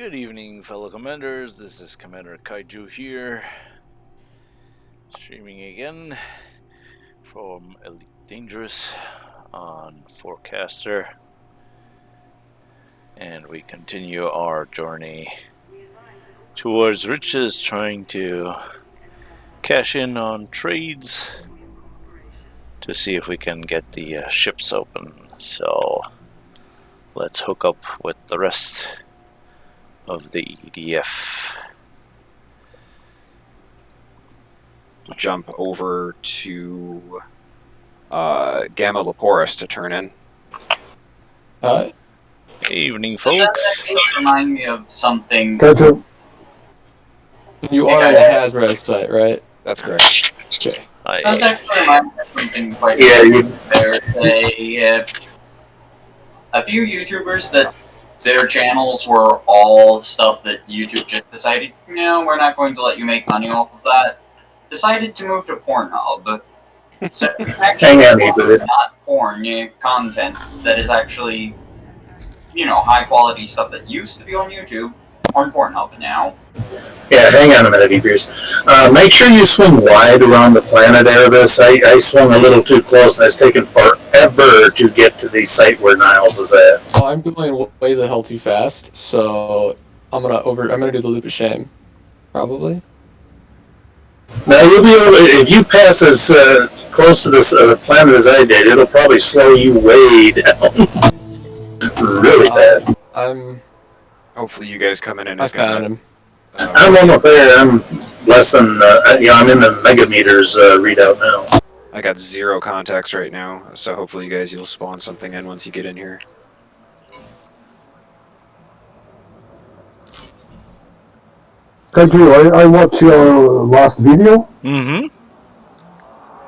Good evening, fellow commanders. This is Commander Kaiju here, streaming again from Elite Dangerous on 4Caster, and we continue our journey towards riches, trying to cash in on trades to see if we can get the ships open. So let's hook up with the rest of the EDF. Jump over to Gamma Leporis to turn in. Evening, Does folks. that actually remind me of something? Gotcha. You are on the Hazrat site, right? That's correct. Okay. Does actually remind me of something quite There's a few YouTubers that their channels were all stuff that YouTube just decided, no, we're not going to let you make money off of that. Decided to move to Pornhub. So actually not porn content that is actually, you know, high quality stuff that used to be on YouTube on Pornhub now. Yeah, hang on a minute, Ebers. Make sure you swing wide around the planet, Erebus. I swung a little too close, and it's taken forever to get to the site where Niles is at. Oh, I'm going way the hell too fast, so I'm gonna do the loop of shame, probably. Now you'll be able to, if you pass as close to this planet as I did, it'll probably slow you way down, really fast. Hopefully you guys coming in I is found him. I'm almost there. I'm less than, I'm in the megameters readout now. I got 0 contacts right now, so hopefully you guys, you'll spawn something in once you get in here. Kaiju, I watched your last video. Mm-hmm.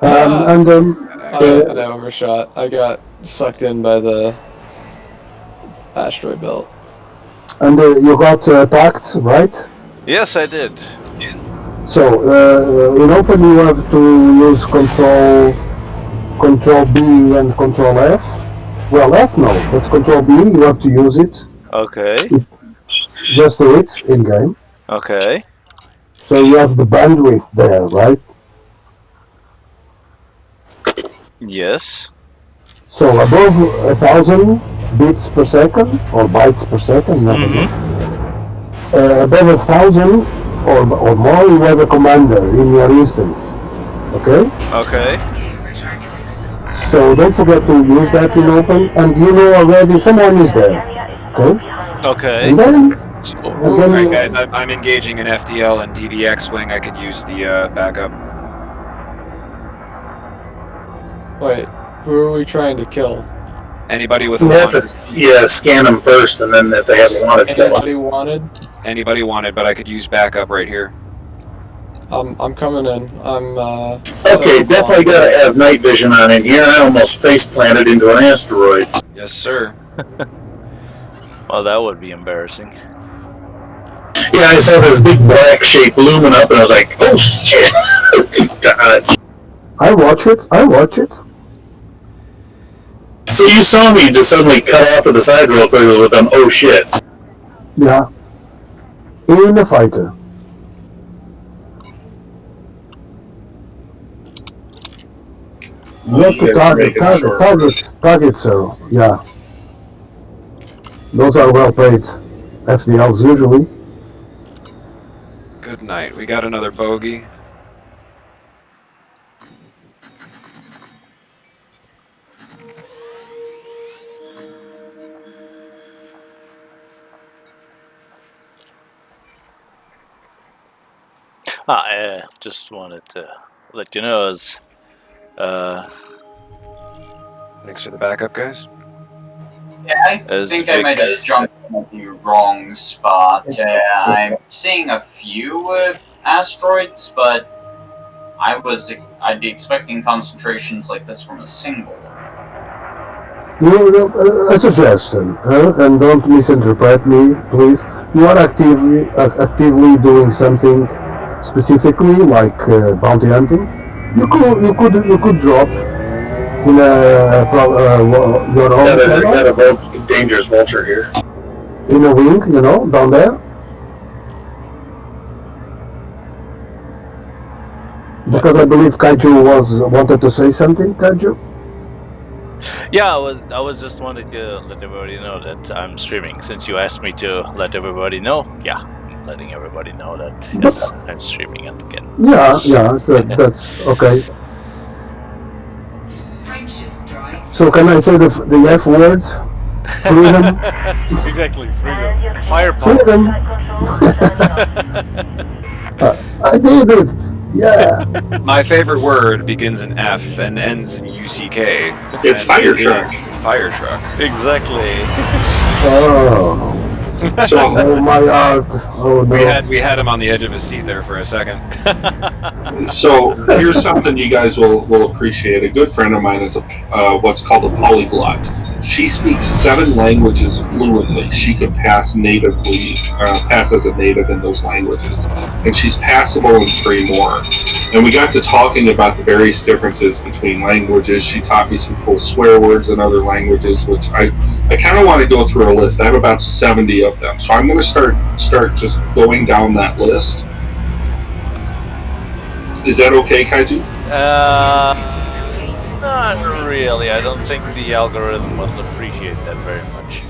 I overshot. I got sucked in by the asteroid belt. And you got attacked, right? Yes, I did. So, in open you have to use Control B and Control F. Well, F no, but Control B, you have to use it. Okay. Just do it in-game. Okay. So you have the bandwidth there, right? Yes. So above 1,000 bits per second, or bytes per second, never know. Above 1,000 or more, you have a commander in your instance. Okay? Okay. So don't forget to use that in open, and you know already someone is there. Okay? Okay. And then Alright guys, I'm engaging an FDL and DBX wing. I could use the backup. Wait, who are we trying to kill? Anybody with you a have to scan them first, and then if they have wanted, Anybody wanted? Anybody wanted, but I could use backup right here. I'm coming in. Okay, definitely gotta have night vision on in here. I almost face planted into an asteroid. Yes, sir. Well, that would be embarrassing. Yeah, I saw this big black shape looming up, and I was like, oh shit! God. I watch it. So you saw me just suddenly cut off to the side real quick with an oh shit. Yeah. In the fighter. You have to target, sir. Yeah. Those are well paid. FDLs usually. Good night. We got another bogey. I just wanted to let you know as Thanks for the backup, guys. Yeah, I think I might have jumped in the wrong spot. I'm seeing a few asteroids, but I'd be expecting concentrations like this from a single. A suggestion, and don't misinterpret me, please. You are actively doing something specifically, like bounty hunting. You could drop in your own channel. Got a dangerous vulture here. in a wing, you know, down there? Because I believe Kaiju wanted to say something, Kaiju? Yeah, I was just wanting to let everybody know that I'm streaming. Since you asked me to let everybody know, yeah, I'm letting everybody know that yes, I'm streaming it again. Yeah, that's okay. So can I say the F word? Freedom? Exactly, freedom. Firepower. Freedom! I did it! Yeah! My favorite word begins in F and ends in UCK. It's and fire it truck. is Fire truck. Exactly. Oh. So Oh my heart. Oh no. We had him on the edge of his seat there for a second. So here's something you guys will appreciate. A good friend of mine is what's called a polyglot. She speaks 7 languages fluently. She could pass as a native in those languages, and she's passable in 3 more. And we got to talking about the various differences between languages. She taught me some cool swear words in other languages, which I kind of want to go through a list. I have about 70 of them, so I'm going to start just going down that list. Is that okay, Kaiju? Not really. I don't think the algorithm will appreciate that very much.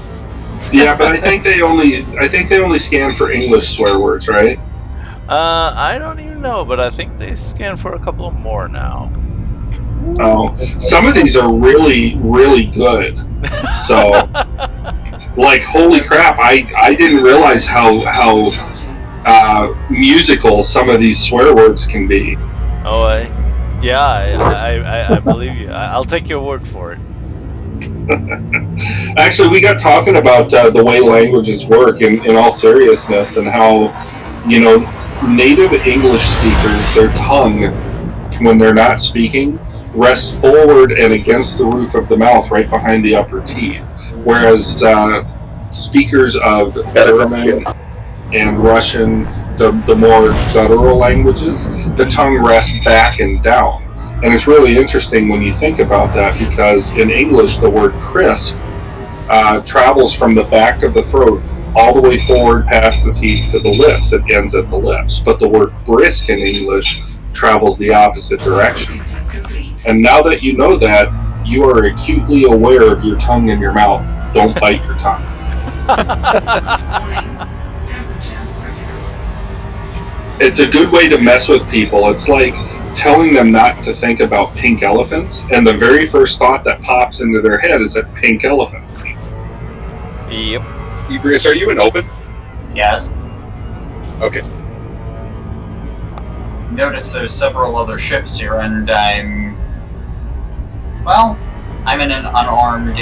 Yeah, but I think they only scan for English swear words, right? I don't even know, but I think they scan for a couple of more now. Oh, some of these are really, really good. So, like, holy crap! I didn't realize how musical some of these swear words can be. Oh, I believe you. I'll take your word for it. Actually, we got talking about the way languages work in all seriousness, and how, you know, native English speakers, their tongue, when they're not speaking, rests forward and against the roof of the mouth right behind the upper teeth. Whereas speakers of German and Russian, the more guttural languages, the tongue rests back and down. And it's really interesting when you think about that, because in English the word crisp travels from the back of the throat all the way forward past the teeth to the lips. It ends at the lips. But the word brisk in English travels the opposite direction. And now that you know that, you are acutely aware of your tongue in your mouth. Don't bite your tongue. It's a good way to mess with people. It's like telling them not to think about pink elephants, and the very first thought that pops into their head is a pink elephant. Yep. Ebrius, are you in open? Yes. Okay. Notice there's several other ships here, and I'm in an unarmed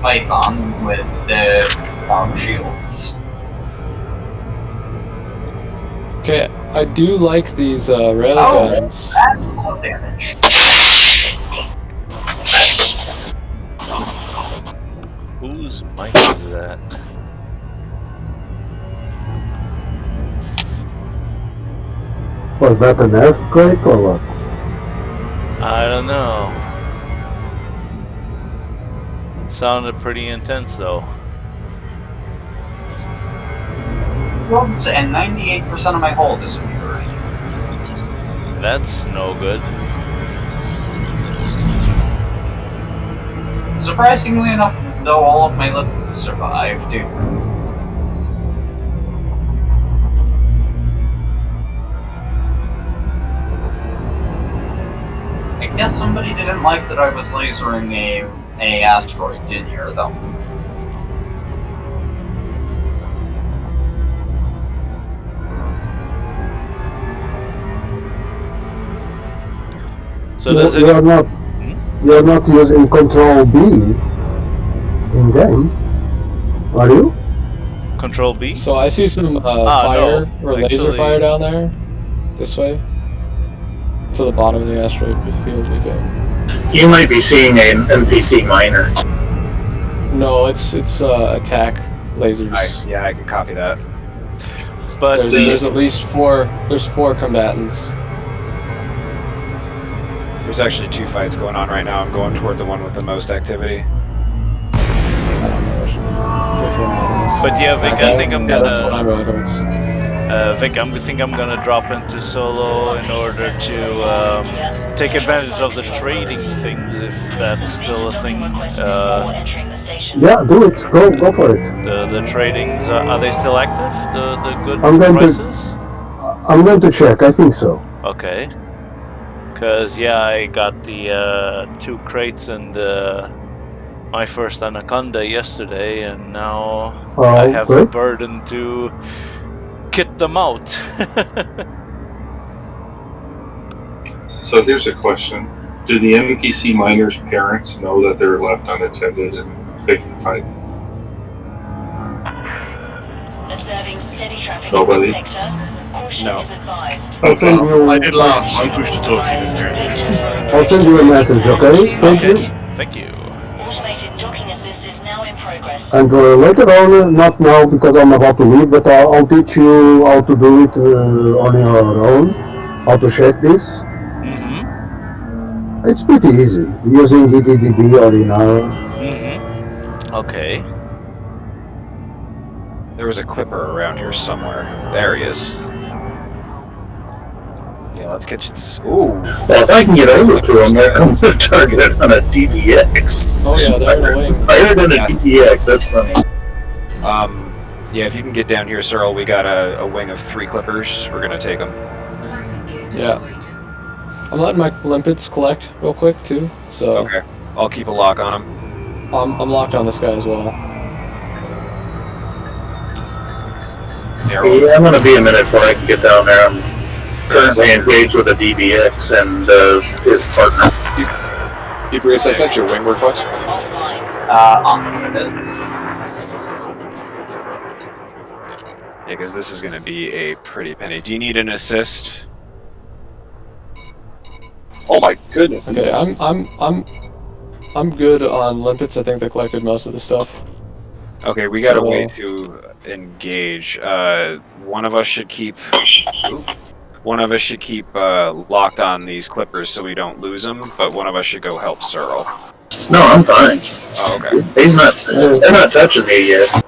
python with armed shields. Okay, I do like these railguns. That's low damage. Whose mic is that? Was that an earthquake or what? I don't know. Sounded pretty intense though. And 98% of my hull disappeared. That's no good. Surprisingly enough, though, all of my lipids survived. I guess somebody didn't like that I was lasering a asteroid in here, though. So does it? You're not using Control B in game, are you? Control B? So I see some fire or laser fire down there. This way. To the bottom of the asteroid field we go. You might be seeing an NPC miner. No, it's attack lasers. Yeah, I can copy that. But There's at least 4. There's 4 combatants. There's actually 2 fights going on right now. I'm going toward the one with the most activity. I don't know which one that is. But yeah, Vic, I think I'm Yeah, that's what gonna. I'm reference. Vic, I think I'm gonna drop into solo in order to take advantage of the trading things, if that's still a thing. Yeah, do it. Go for it. The tradings, are they still active? The good I'm going to- prices? I'm going to check. I think so. Okay. Cause yeah, I got the 2 crates and my first anaconda yesterday, and now I have a Great. burden to kit them out. So here's a question: do the NPC miners' parents know that they're left unattended and they can fight? Nobody. No. I'll send you. I did laugh. I'm pushed to talk to you. I'll send you a message. Okay. Thank you. Thank you. And later on, not now because I'm about to leave, but I'll teach you how to do it on your own. How to check this. Mm-hmm. It's pretty easy using EDDB or Inara. Mm-hmm. Okay. There was a clipper around here somewhere. There he is. Yeah, let's get you. Ooh. Well, if I can get over to him, there comes a target on a DBX. Oh yeah, they're in the wing. Higher than a DBX, that's funny. Yeah, if you can get down here, Searle, we got a wing of 3 clippers. We're gonna take them. Yeah. I'm letting my limpets collect real quick too, so Okay. I'll keep a lock on them. I'm locked on this guy as well. Yeah, Yeah, I'm gonna be a minute before I can get down there. I'm currently engaged with a DBX and his partner. Bruce, I sent you a wing request. Yeah, because this is gonna be a pretty penny. Do you need an assist? Oh my goodness. Okay, I'm good on limpets. I think they collected most of the stuff. Okay, we got a So- way to engage. One of us should keep. Locked on these clippers so we don't lose them, but one of us should go help Searle. No, I'm fine. Oh, okay. They're not touching me yet.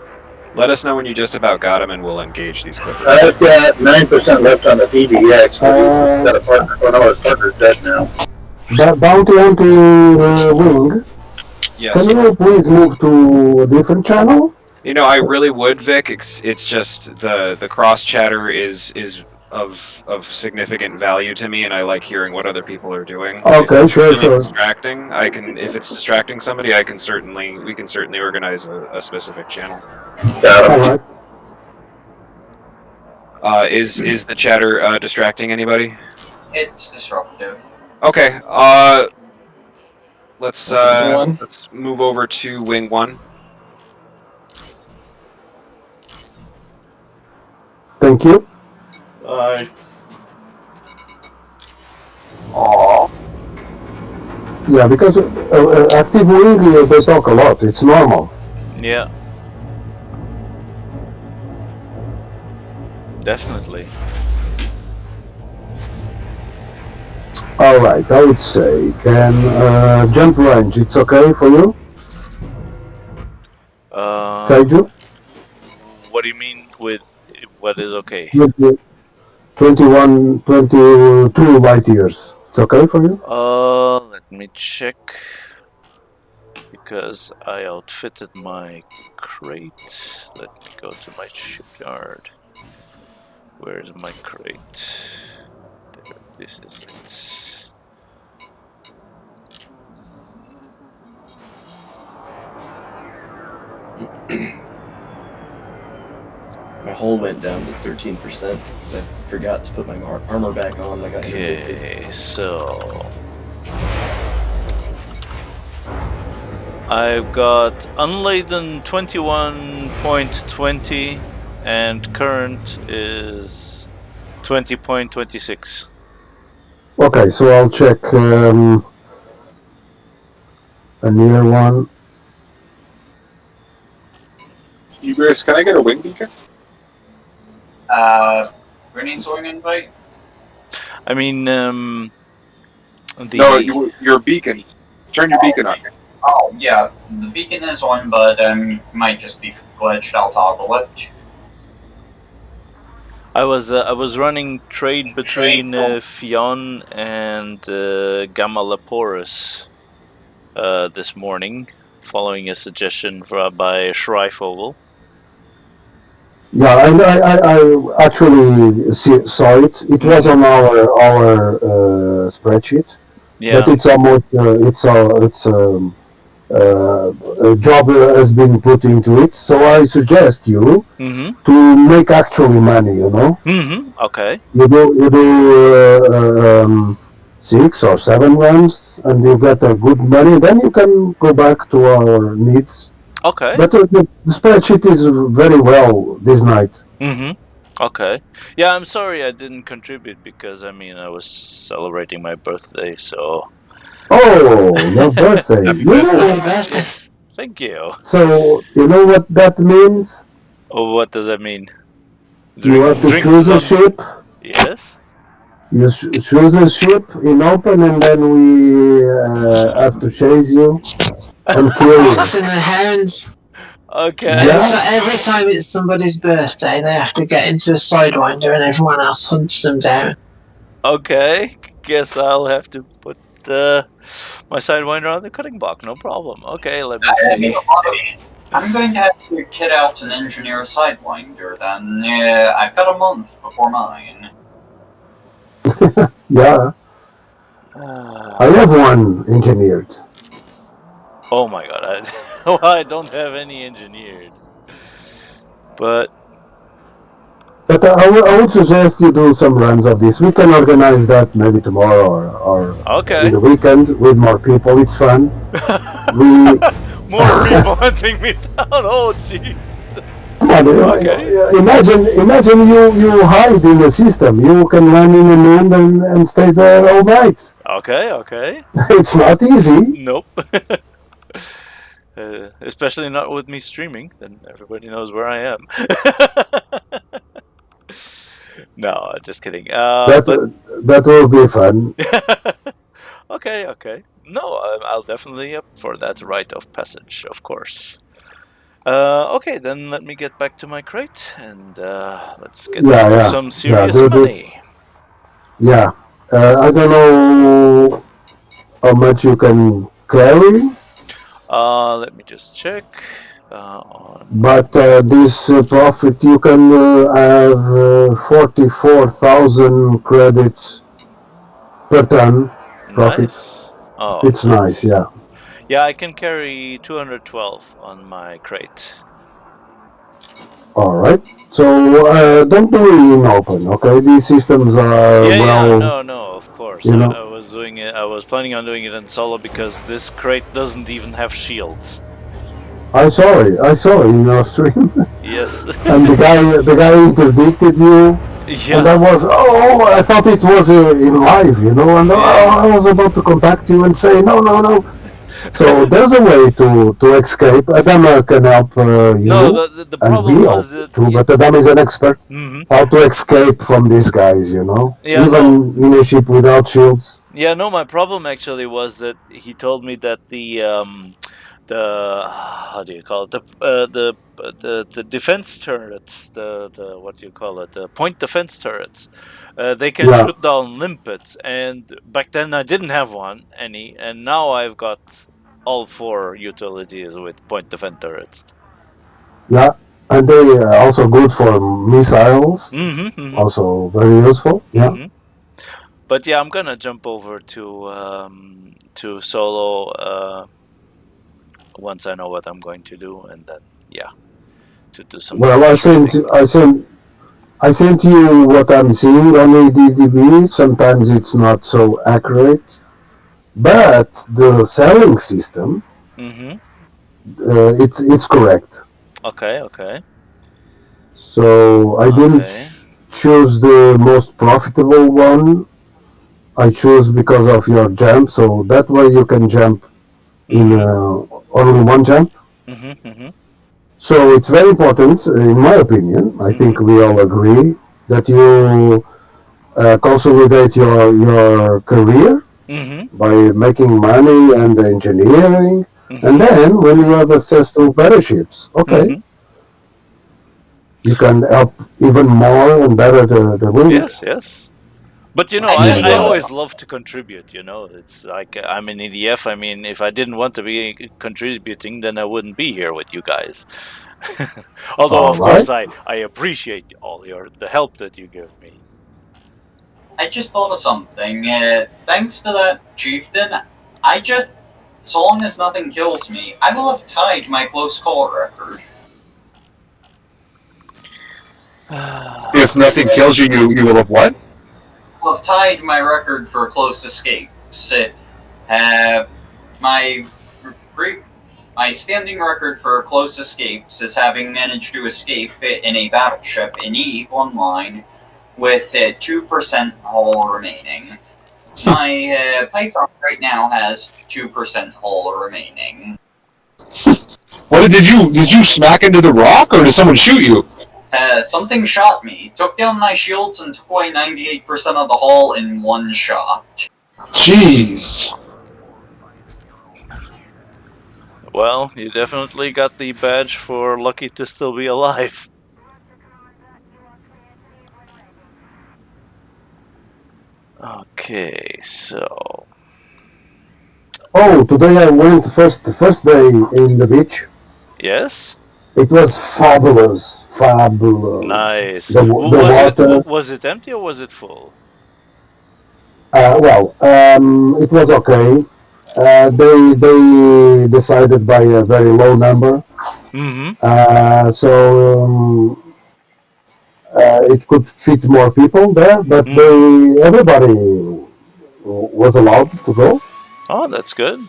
Let us know when you just about got them, and we'll engage these clippers. I've got 9% left on the DBX. Got a partner. One of his partner's dead now. Bounty on the wing. Yes. Can you please move to a different channel? You know, I really would, Vic. It's just the cross chatter is of significant value to me, and I like hearing what other people are doing. Okay, if it's sure, really sure. Distracting. If it's distracting somebody, we can certainly organize a specific channel. Got him. Alright. Is the chatter distracting anybody? It's disruptive. Okay. Let's move over to Wing 1. Thank you. Aww. Yeah, because active wing, they talk a lot. It's normal. Yeah. Definitely. Alright, I would say then jump range, it's okay for you? Kaiju? What do you mean with what is okay? 22 light years. It's okay for you? Let me check. Because I outfitted my crate. Let me go to my shipyard. Where's my crate? There, this is it. My hull went down to 13%. I forgot to put my armor back on. I got Okay, so I've got unladen 21.20 and current is 20.26. Okay, so I'll check a near one. Bruce, can I get a wing beacon? Who needs a wing invite? I mean, No, your beacon. Turn your beacon on. Oh, yeah, the beacon is on, but might just be glitched, I'll toggle it. I was running trade between Fionn and Gamma Leporus this morning, following a suggestion by Schreifvogel. Yeah, I actually saw it. It was on our spreadsheet, Yeah. but it's almost a job has been put into it. So I suggest you to make actually money. You know, Okay. you do 6 or 7 runs, and you get a good money. Then you can go back to our needs. Okay. But the spreadsheet is very well this night. Okay. Yeah, I'm sorry I didn't contribute because I was celebrating my birthday, so. Oh, your birthday! Yes. Thank you. So you know what that means? Oh, what does that mean? You have to choose a ship. Yes. You choose a ship in open, and then we have to chase you and kill you. Fox and the Hounds. Okay. Every time it's somebody's birthday, they have to get into a Sidewinder, and everyone else hunts them down. Okay. Guess I'll have to put my Sidewinder on the cutting block. No problem. Okay, let me see. I'm going to have to kit out and engineer a Sidewinder, then. Yeah, I've got a month before mine. Yeah. I have one engineered. Oh my god, I don't have any engineered. But I would suggest you do some runs of this. We can organize that maybe tomorrow or in the weekend with more people. It's fun. More people hunting me down. Oh jeez. Come on, imagine you hide in the system. You can run in the moon and stay there all night. Okay. It's not easy. Nope. Especially not with me streaming, then everybody knows where I am. No, just kidding. That will be fun. Okay. No, I'll definitely up for that rite of passage, of course. Okay, then let me get back to my crate and let's get some serious money. Yeah, I don't know how much you can carry. Let me just check. But this profit, you can have 44,000 credits per ton profit. Nice. Oh, it's nice, yeah. Yeah, I can carry 212 on my crate. All right. So don't do it in open, okay? These systems are no, of course. You know? I was doing it. I was planning on doing it in solo because this crate doesn't even have shields. I saw it in your stream. Yes. And the guy interdicted you. Yeah. And I thought it was in live, and I was about to contact you and say no. So there's a way to escape. Adam can help you. No, the problem was too, but Adam is an expert how to escape from these guys, even in a ship without shields. Yeah, no, my problem actually was that he told me that the how do you call it, the defense turrets, the what do you call it, the point defense turrets, they can shoot down limpets, and back then I didn't have any, and now I've got all 4 utilities with point defense turrets. Yeah, and they are also good for missiles. Also very useful. Yeah. But yeah, I'm gonna jump over to solo once I know what I'm going to do, and then to do some. Well, I sent you what I'm seeing on ADDB. Sometimes it's not so accurate, but the selling system, it's correct. Okay. So I didn't choose the most profitable one. I choose because of your jump, so that way you can jump in only one jump. So it's very important, in my opinion, I think we all agree, that you consolidate your career by making money and engineering, and then when you have access to better ships, you can help even more and better the wing. Yes. But you know, I always love to contribute. You know, it's like I'm an EDF. I mean, if I didn't want to be contributing, then I wouldn't be here with you guys. Although, of course, I appreciate the help that you give me. I just thought of something. Thanks to that chieftain, so long as nothing kills me, I will have tied my close call record. If nothing kills you, you will have what? I will have tied my record for close escapes. My standing record for close escapes is having managed to escape in a battleship in EVE Online with 2% hull remaining. My Python right now has 2% hull remaining. What did you smack into the rock, or did someone shoot you? Something shot me, took down my shields, and took away 98% of the hull in one shot. Jeez. Well, you definitely got the badge for lucky to still be alive. Okay, so... Oh, today I went first day in the beach. Yes? It was fabulous. Nice. The water... Was it empty or was it full? It was okay. They decided by a very low number. It could fit more people there, but everybody was allowed to go. Oh, that's good.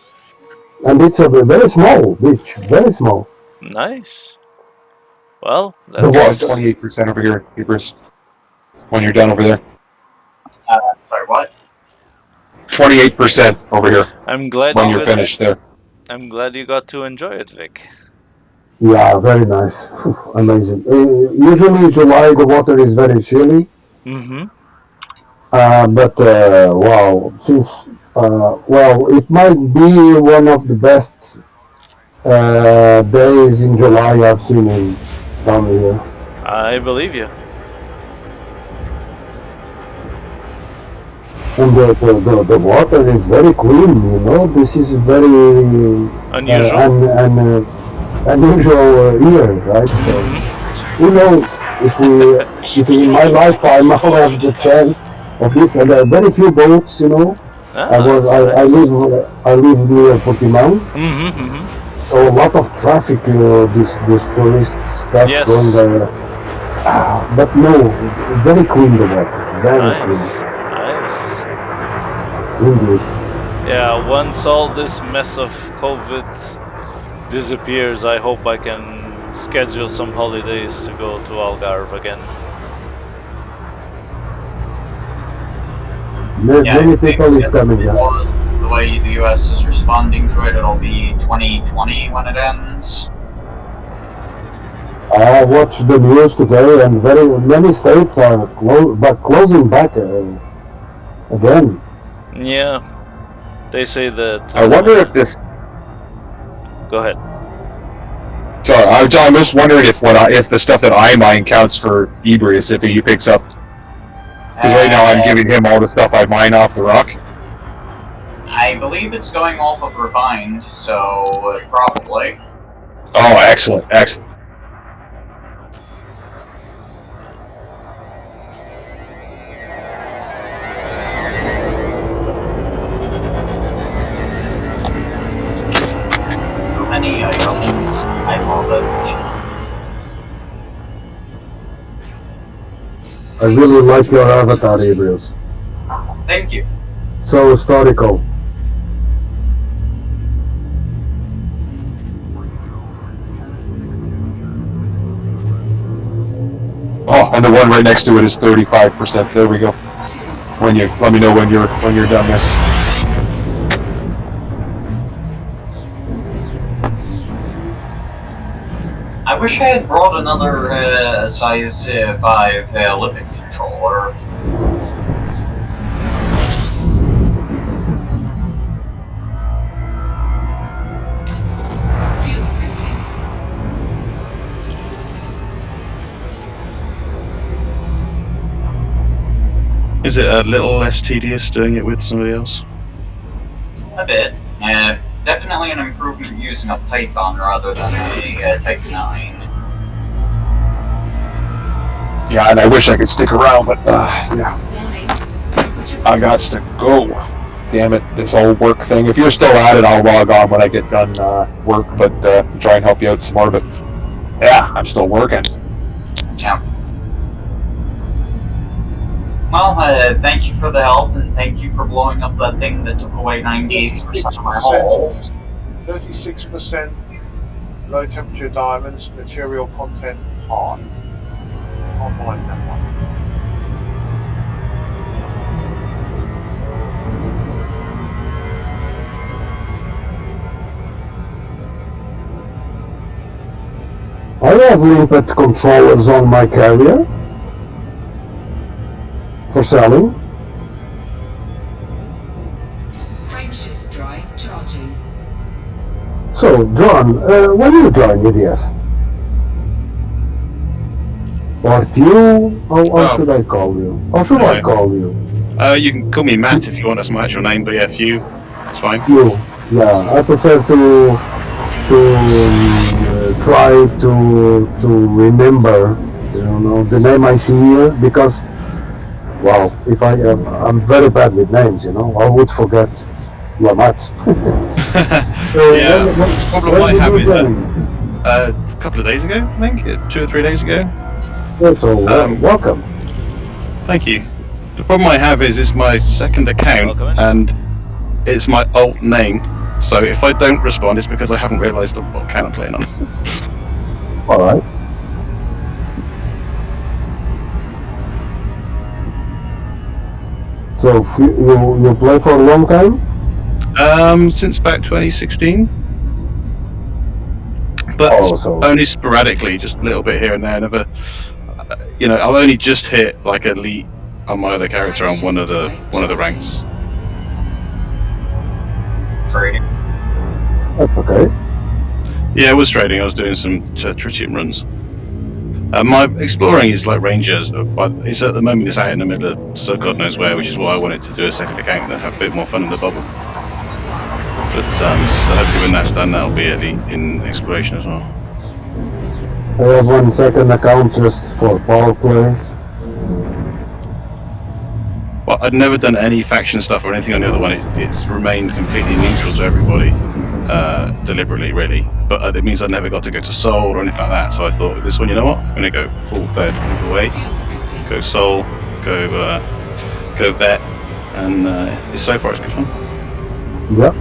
And it's a very small beach, very small. Nice. Well, that's 28% over here, Hebrews. When you're done over there. Sorry, what? 28% over here. I'm glad when you're finished there. I'm glad you got to enjoy it, Vic. Yeah, very nice. Amazing. Usually July the water is very chilly. But wow, since it might be one of the best days in July I've seen down here. I believe you. And the water is very clean, you know. This is very unusual. Unusual here, right? So who knows if in my lifetime I'll have the chance of this. And very few boats, you know. I live near Portimão. So a lot of traffic, this tourist stuff going there. But no, very clean the water, very clean. Nice. Indeed. Yeah, once all this mess of COVID disappears, I hope I can schedule some holidays to go to Algarve again. Many people is coming here. The way the US is responding to it, it'll be 2020 when it ends. I watched the news today, and many states are closing back again. Yeah, they say that. I wonder if this. Go ahead. Sorry, I'm just wondering if the stuff that I mine counts for Ebrius if he picks up. Because right now I'm giving him all the stuff I mine off the rock. I believe it's going off of refined, so probably. Oh, excellent. Many items. I love it. I really like your avatar, Ebrius. Thank you. So historical. Oh, and the one right next to it is 35%. There we go. Let me know when you're done there. I wish I had brought another size 5 Olympic controller. Is it a little less tedious doing it with somebody else? A bit. Definitely an improvement using a Python rather than a Type 9. Yeah, and I wish I could stick around, but yeah, I got to go. Damn it, this whole work thing. If you're still at it, I'll log on when I get done work, but try and help you out some more. But yeah, I'm still working. Yeah. Well, thank you for the help, and thank you for blowing up that thing that took away 98% of my hull. 36% low temperature diamonds, material content high. I'll mind that one. I have limpet controllers on my carrier for selling. Frameshift drive charging. So, John, when you join EDF? Or Few? How should I call you? How should I call you? You can call me Matt if you want. That's my actual name, but yeah, Few. It's fine. Few. Yeah, I prefer to try to remember, the name I see here, because, wow, if I'm very bad with names, I would forget Lamat. Yeah, the problem I have is a couple of days ago, I think, 2 or 3 days ago. Yeah, so welcome. Thank you. The problem I have is it's my second account and it's my alt name. So if I don't respond, it's because I haven't realised what account I'm playing on. Alright. So you play for a long time? Since about 2016. But only sporadically, just a little bit here and there. Never, I've only just hit like elite on my other character on one of the ranks. Trading. Okay. Yeah, I was trading. I was doing some tritium runs. My exploring is like rangers, but it's at the moment it's out in the middle of so God knows where, which is why I wanted to do a second account and have a bit more fun in the bubble. But so hopefully when that's done, that'll be in exploration as well. I have one second account just for power play. Well, I'd never done any faction stuff or anything on the other one. It's remained completely neutral to everybody, deliberately, really. But it means I never got to go to Soul or anything like that. So I thought, this one, you know what? I'm going to go full third all the way. Go Soul, go Vet, and so far it's good fun. Yep.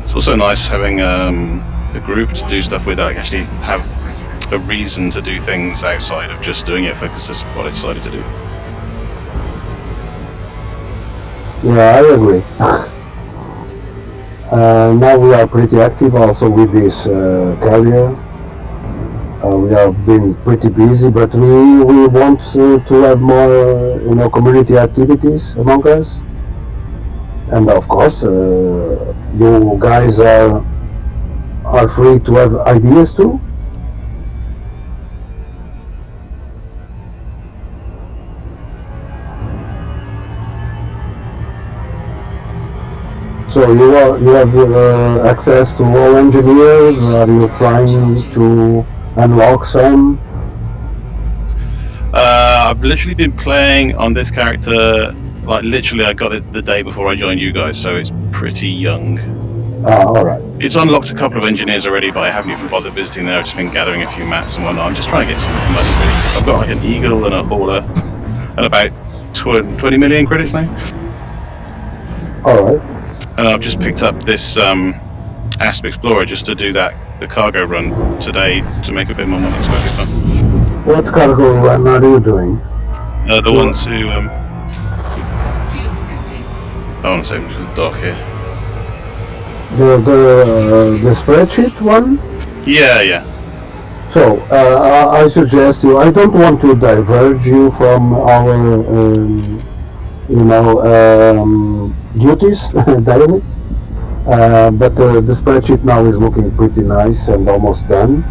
It's also nice having a group to do stuff with that actually have a reason to do things outside of just doing it because that's what I decided to do. Yeah, I agree. Now we are pretty active also with this carrier. We have been pretty busy, but we want to have more, community activities among us. And of course, you guys are free to have ideas too. So you have access to all engineers. Are you trying to unlock some? I've literally been playing on this character. Like literally, I got it the day before I joined you guys, so it's pretty young. Alright. It's unlocked a couple of engineers already, but I haven't even bothered visiting there. I've just been gathering a few mats and whatnot. I'm just trying to get some money really. I've got like an Eagle and a Hauler and about 20 million credits now. Alright. And I've just picked up this Asp Explorer just to do the cargo run today to make a bit more money. It's quite good fun. What cargo run are you doing? The one to I want to say the dock here. The spreadsheet one? Yeah. So, I suggest you, I don't want to diverge you from our, duties daily. But the spreadsheet now is looking pretty nice and almost done.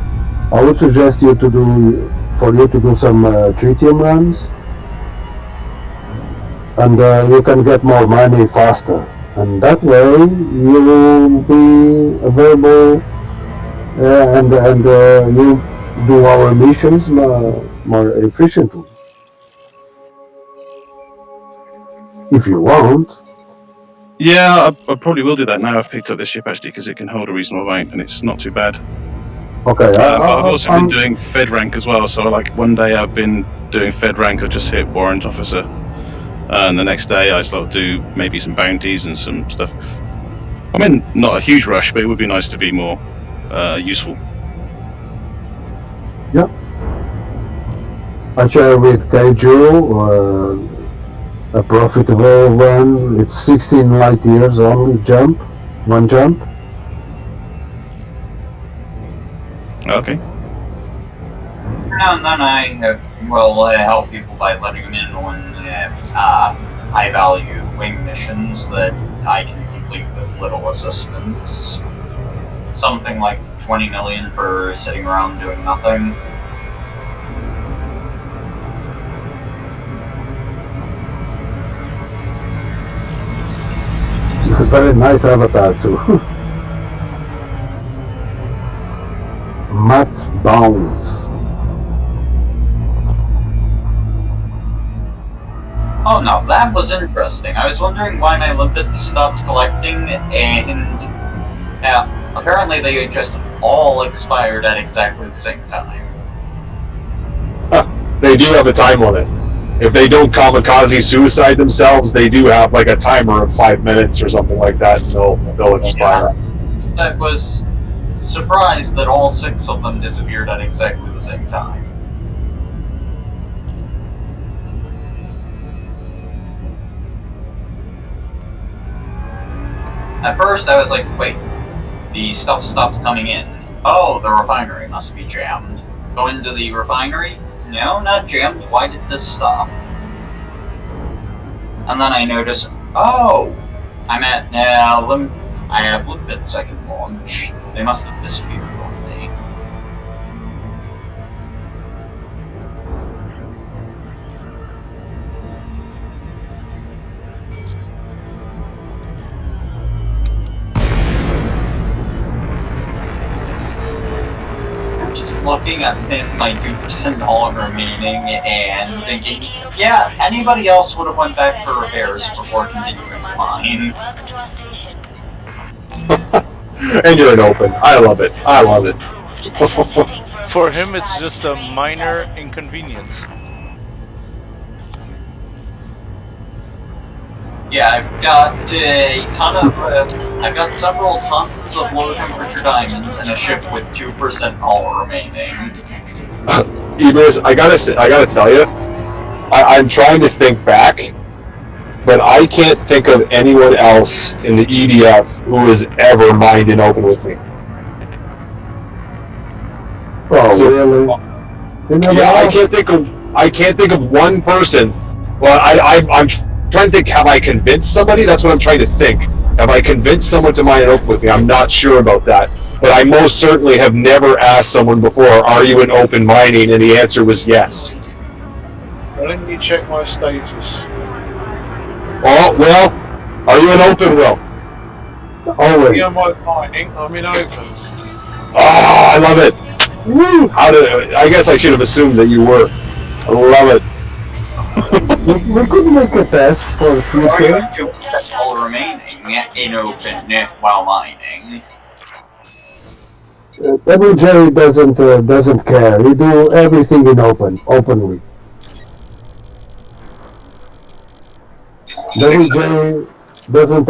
I would suggest you to do some tritium runs, and you can get more money faster. And that way you will be available, and you do our missions more efficiently. If you want. Yeah, I probably will do that now. I've picked up this ship actually because it can hold a reasonable amount and it's not too bad. Okay. But I've also been doing Fed rank as well. So like one day I've been doing Fed rank. I just hit warrant officer, and the next day I sort of do maybe some bounties and some stuff. I mean, not a huge rush, but it would be nice to be more useful. Yep. I share with Kaiju a profitable one. It's 16 light years only jump, one jump. Okay. Now and then I will help people by letting them in on high value wing missions that I can complete with little assistance. Something like 20 million for sitting around doing nothing. Very nice avatar too. Matt Bounce. Oh no, that was interesting. I was wondering why my limpets stopped collecting, and apparently they just all expired at exactly the same time. They do have a time limit. If they don't kamikaze suicide themselves, they do have like a timer of 5 minutes or something like that, and they'll expire. Yeah, I was surprised that all 6 of them disappeared at exactly the same time. At first I was like, wait, the stuff stopped coming in. Oh, the refinery must be jammed. Go into the refinery? No, not jammed. Why did this stop? And then I noticed, oh, I'm at, I have limpets I can launch. They must have disappeared on me. Just looking at my 2% all remaining and thinking, yeah, anybody else would have went back for repairs before continuing mine. And you're an open. I love it. I love it. For him, it's just a minor inconvenience. Yeah, I've got a ton of, I've got several tons of low temperature diamonds and a ship with 2% all remaining. Ebers, I gotta tell you, I'm trying to think back, but I can't think of anyone else in the EDF who has ever mined and open with me. Oh, So, really? Yeah, I can't think of one person. Well, I'm trying to think, have I convinced somebody? That's what I'm trying to think. Have I convinced someone to mine and open with me? I'm not sure about that. But I most certainly have never asked someone before, are you in open mining? And the answer was yes. Why didn't you check my status? Oh, well, are you in open, Will? Always. Yeah, I'm mining. I'm in open. Oh, I love it. Woo! I guess I should have assumed that you were. I love it. We could make a test for the future. 2% all remaining in open while mining. WJ doesn't care. He do everything in openly. WJ doesn't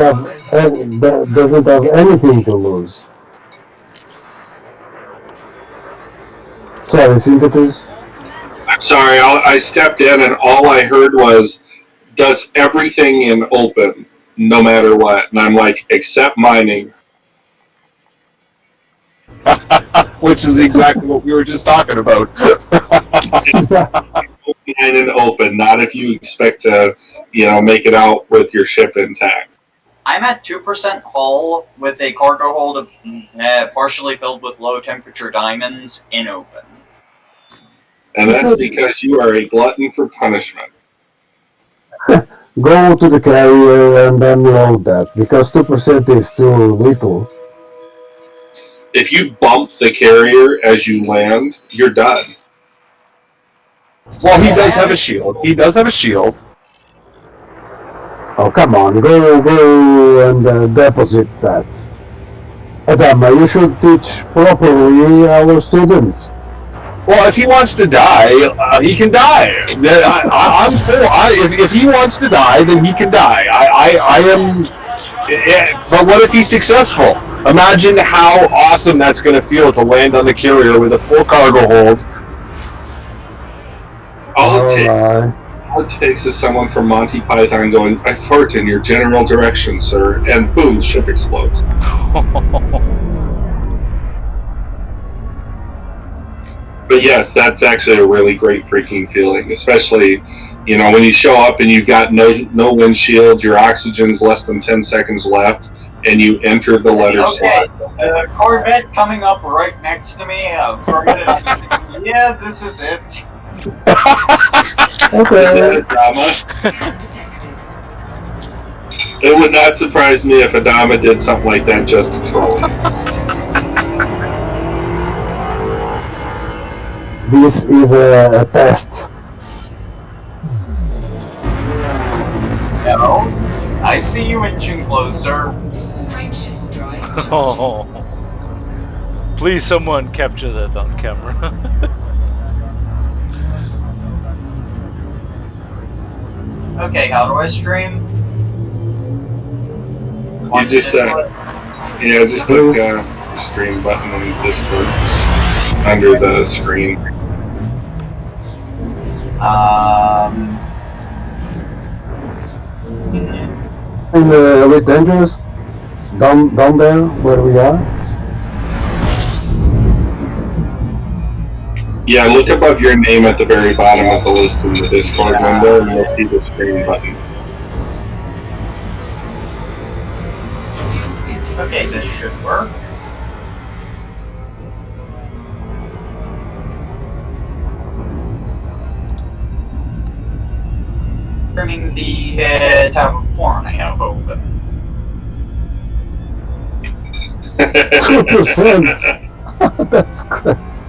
have anything to lose. Sorry, Synthetis. I'm sorry, I stepped in and all I heard was, does everything in open, no matter what. And I'm like, except mining. Which is exactly what we were just talking about. Mine and open, not if you expect to, make it out with your ship intact. I'm at 2% hull with a cargo hold of, partially filled with low temperature diamonds in open. And that's because you are a glutton for punishment. Go to the carrier and then load that, because 2% is too little. If you bump the carrier as you land, you're done. Well, he does have a shield. He does have a shield. Oh, come on, go and deposit that. Adama, you should teach properly our students. Well, if he wants to die, he can die. I'm for. If he wants to die, then he can die. I am. But what if he's successful? Imagine how awesome that's going to feel to land on the carrier with a full cargo hold. All it takes is someone from Monty Python going, "I fart in your general direction, sir," and boom, ship explodes. But yes, that's actually a really great freaking feeling, especially, you know, when you show up and you've got no windshield, your oxygen's less than 10 seconds left, and you enter the letter slot. Corvette coming up right next to me. Yeah, this is it. Okay. It would not surprise me if Adama did something like that just to troll him. This is a test. No, I see you inching closer. Oh. Please, someone capture that on camera. Okay, how do I stream? You just just click the stream button on Discord under the screen. In Elite Dangerous, down there where we are. Yeah, look above your name at the very bottom of the list in the Discord window, and you'll see the screen button. Okay, this should work. Trimming the tab of porn I have open. 2%. That's crazy.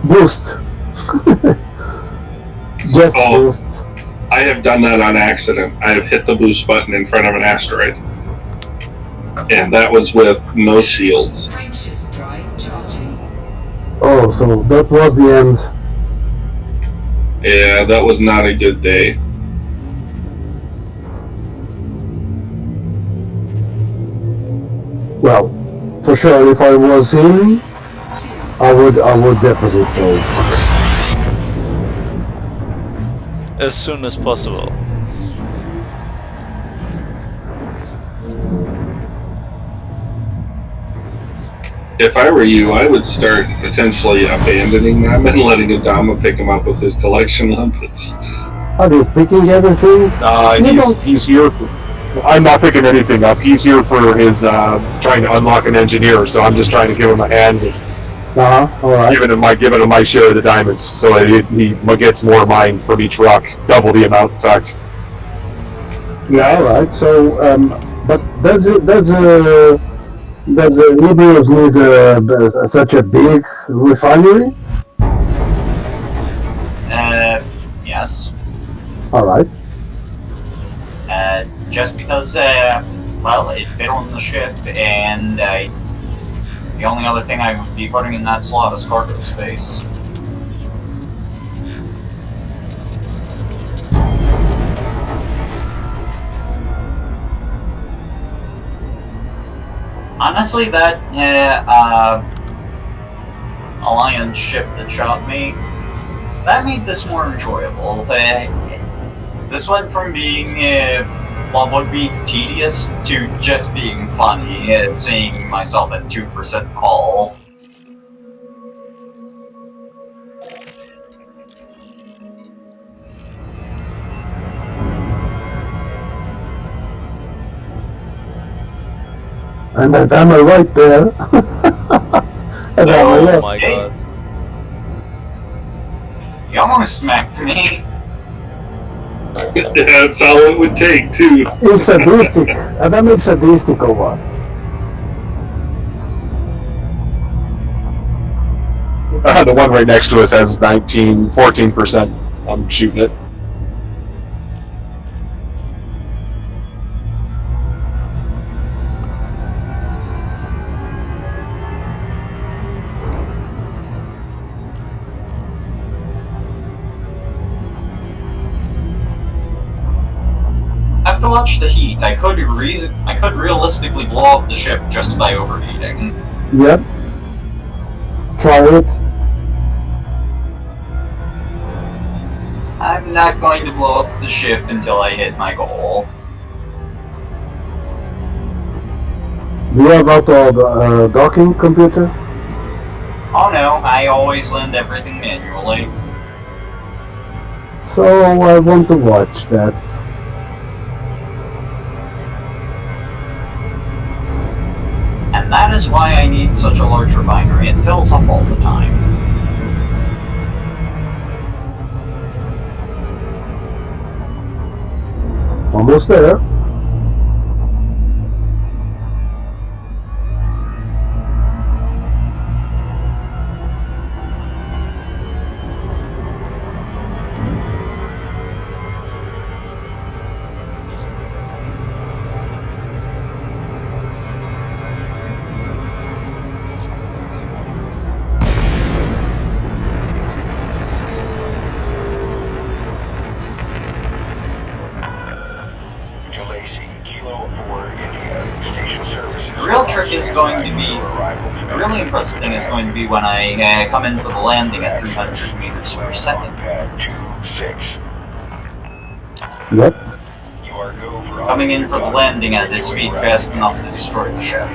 Boost. Just boost. I have done that on accident. I have hit the boost button in front of an asteroid. And that was with no shields. Oh, so that was the end. Yeah, that was not a good day. Well, for sure, if I was him, I would deposit those. As soon as possible. If I were you, I would start potentially abandoning them and letting Adama pick them up with his collection limpets. Are you picking everything? He's here. I'm not picking anything up. He's here for his trying to unlock an engineer, so I'm just trying to give him a hand. All right. Giving him my share of the diamonds, so he gets more mine from each rock, double the amount, in fact. Yeah, all right. So, but does Liberals need such a big refinery? Yes. All right. Just because, well, it fit on the ship, and the only other thing I would be putting in that slot is cargo space. Honestly, that Alliance ship that shot me, that made this more enjoyable. This went from being what would be tedious to just being funny, seeing myself at 2% hull. And Adama right there. Adama, Oh my god. You almost smacked me. That's all it would take, too. He's sadistic. Adama is sadistic or what? The one right next to us has 14%. I'm shooting it. I have to watch the heat. I could realistically blow up the ship just by overheating. Yep. Try it. I'm not going to blow up the ship until I hit my goal. Do you have auto docking computer? Oh no, I always land everything manually. So I want to watch that. And that is why I need such a large refinery. It fills up all the time. Almost there. The really impressive thing is going to be when I come in for the landing at 300 meters per second. Yep. Coming in for the landing at this speed fast enough to destroy the ship.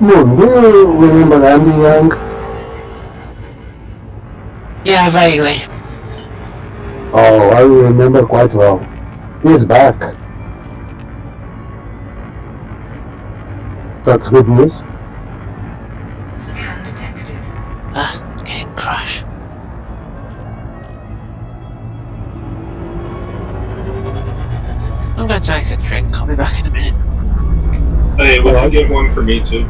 Moon, do you remember Andy Young? Yeah, vaguely. Oh, I remember quite well. He's back. That's good news. Scan detected. Game crash. I'm going to take a drink. I'll be back in a minute. Hey, would you get one for me, too?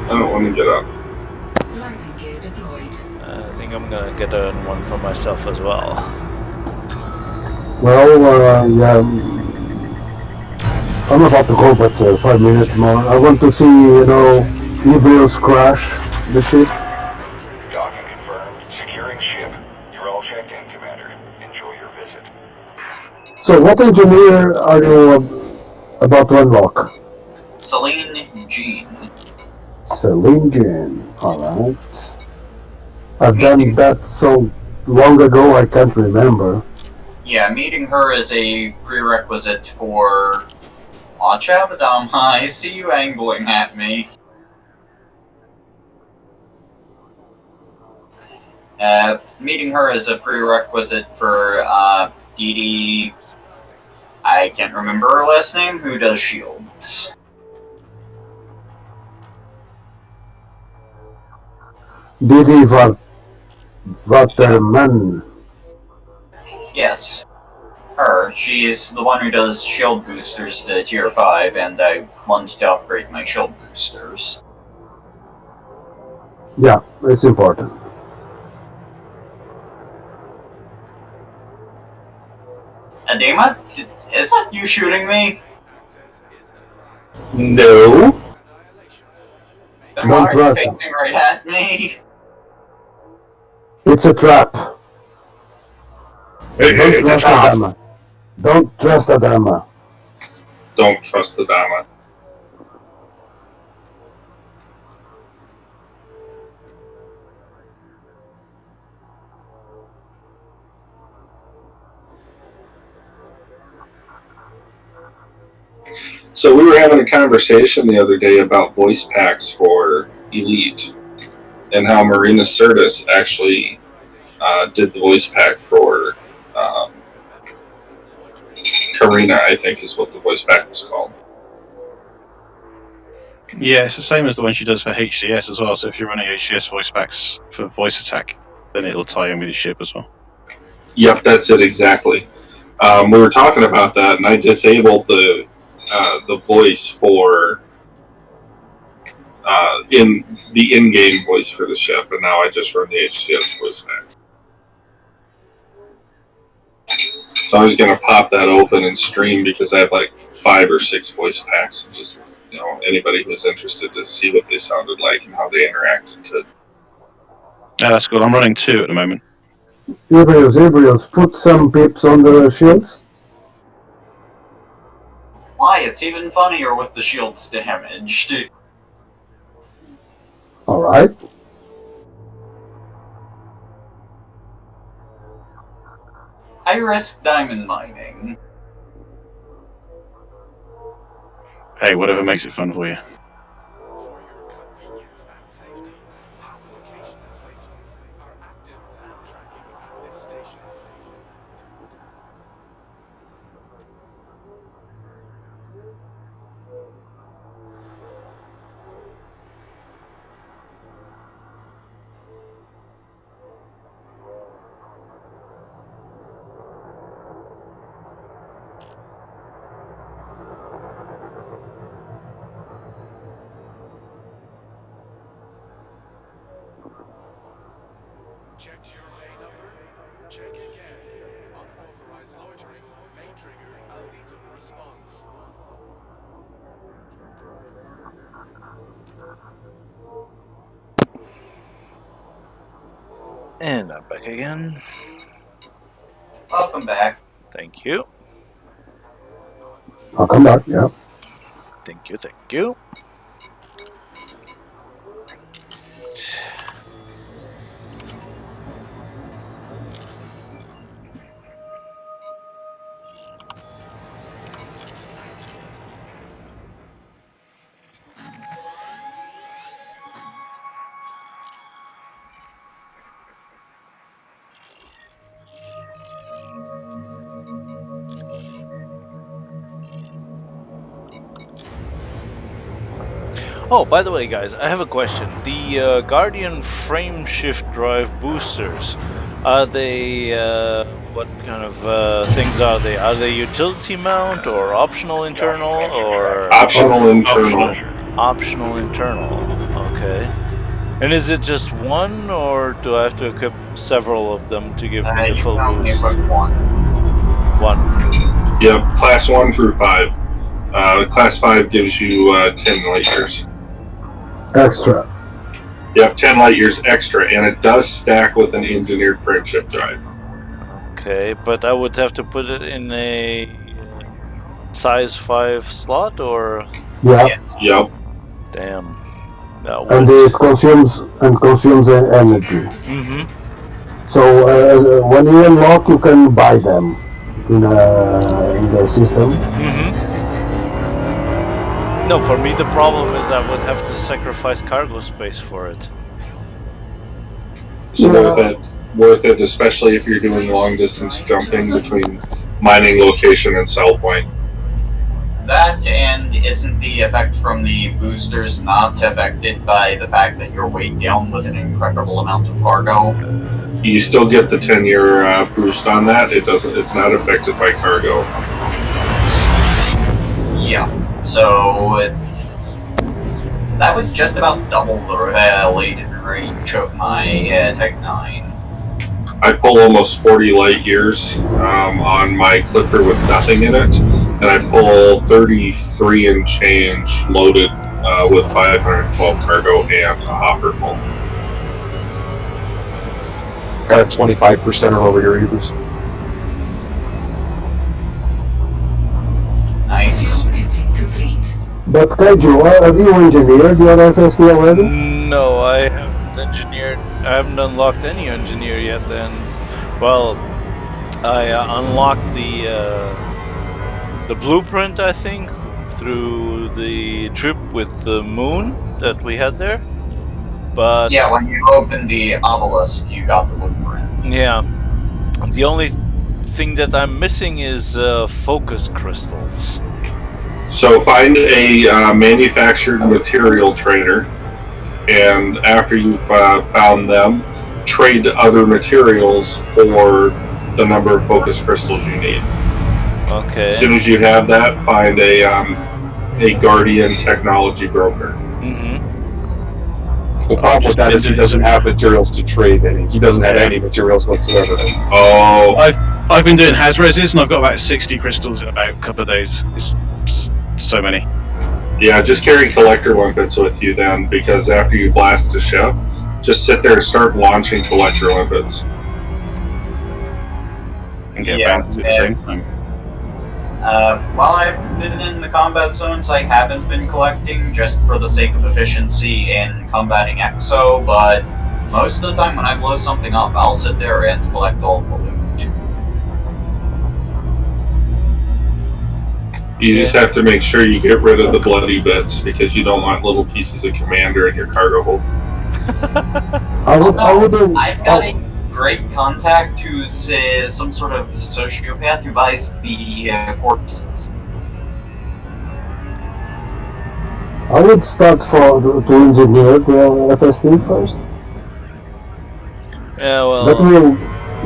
I don't want to get up. Landing gear deployed. I think I'm gonna get one for myself as well. Well, yeah. I'm about to go, but 5 minutes more. I want to see, Ebreos crash the ship. Docking confirmed. Securing ship. You're all checked in, Commander. Enjoy your visit. So, what engineer are you about to unlock? Celine Jean. Celine Jean. Alright. I've done that so long ago I can't remember. Yeah, meeting her is a prerequisite for... Watch out, Adama. I see you angling at me. Meeting her is a prerequisite for, Dee Dee... I can't remember her last name, who does shields. Dee Dee Waterman. Yes. Her. She's the one who does shield boosters to tier 5, and I want to upgrade my shield boosters. Yeah, it's important. Adama? Is that you shooting me? No. Then why are you facing right at me? It's a trap. Hey, Don't it's a trust trap. Adama. Don't trust Adama. Don't trust Adama. So we were having a conversation the other day about voice packs for Elite, and how Marina Sirtis actually did the voice pack for Karina, I think is what the voice pack was called. Yeah, it's the same as the one she does for HCS as well. So if you're running HCS voice packs for voice attack, then it'll tie in with your ship as well. Yep, that's it exactly. We were talking about that, and I disabled the voice for in-game voice for the ship, and now I just run the HCS voice packs. So I was gonna pop that open and stream because I have like 5 or 6 voice packs. Just anybody who's interested to see what they sounded like and how they interacted could. Yeah, that's good. I'm running 2 at the moment. Abrios, put some pips on the shields. Why? It's even funnier with the shields damaged. Alright. I risk diamond mining. Hey, whatever makes it fun for you. Checked your pay number? Check again. Unauthorized loitering may trigger a lethal response. And I'm back again. Welcome back. Thank you. I'll come back, yeah. Thank you, thank you. Oh, by the way, guys, I have a question. The Guardian frame shift drive boosters, are they, what kind of things are they? Are they utility mount or optional internal or? Optional internal. Optional internal, okay. And is it just one, or do I have to equip several of them to give me the full boost? One. Yep, class 1 through 5. Class 5 gives you 10 light years. Extra. Yep, 10 light years extra, and it does stack with an engineered frameshift drive. Okay, but I would have to put it in a size 5 slot, or? Yeah. Yep. Damn. And it consumes energy. Mm-hmm. So when you unlock, you can buy them in the system. Mm-hmm. No, for me the problem is I would have to sacrifice cargo space for it. It's worth it, especially if you're doing long distance jumping between mining location and sell point. That, and isn't the effect from the boosters not affected by the fact that you're weighed down with an incredible amount of cargo? You still get the 10-year boost on that. It's not affected by cargo. Yeah. So that would just about double the latent range of my Tech 9. I pull almost 40 light years on my clipper with nothing in it, and I pull 33 and change loaded with 512 cargo and a hopper full. Got 25% over your Evers. Nice. But Kaiju, have you engineered your FSD already? No, I haven't engineered. I haven't unlocked any engineer yet. And well, I unlocked the blueprint, I think, through the trip with the moon that we had there. But yeah, when you opened the obelisk, you got the blueprint. Yeah. The only thing that I'm missing is focus crystals. So find a manufactured material trader, and after you've found them, trade other materials for the number of focus crystals you need. Okay. As soon as you have that, find a Guardian technology broker. Mm-hmm. The problem with that is he doesn't have materials to trade any. He doesn't have any materials whatsoever. Oh. I've been doing Hazreses, and I've got about 60 crystals in about a couple of days. It's so many. Yeah, just carry collector limpets with you then, because after you blast a ship, just sit there and start launching collector limpets. And get bounties at the same time. While I've been in the combat zones, I haven't been collecting just for the sake of efficiency in combating Exo, but most of the time when I blow something up, I'll sit there and collect all the loot. You just have to make sure you get rid of the bloody bits, because you don't want little pieces of commander in your cargo hold. I've got a great contact who's some sort of sociopath who buys the corpses. I would start to engineer the FST first. Yeah, well.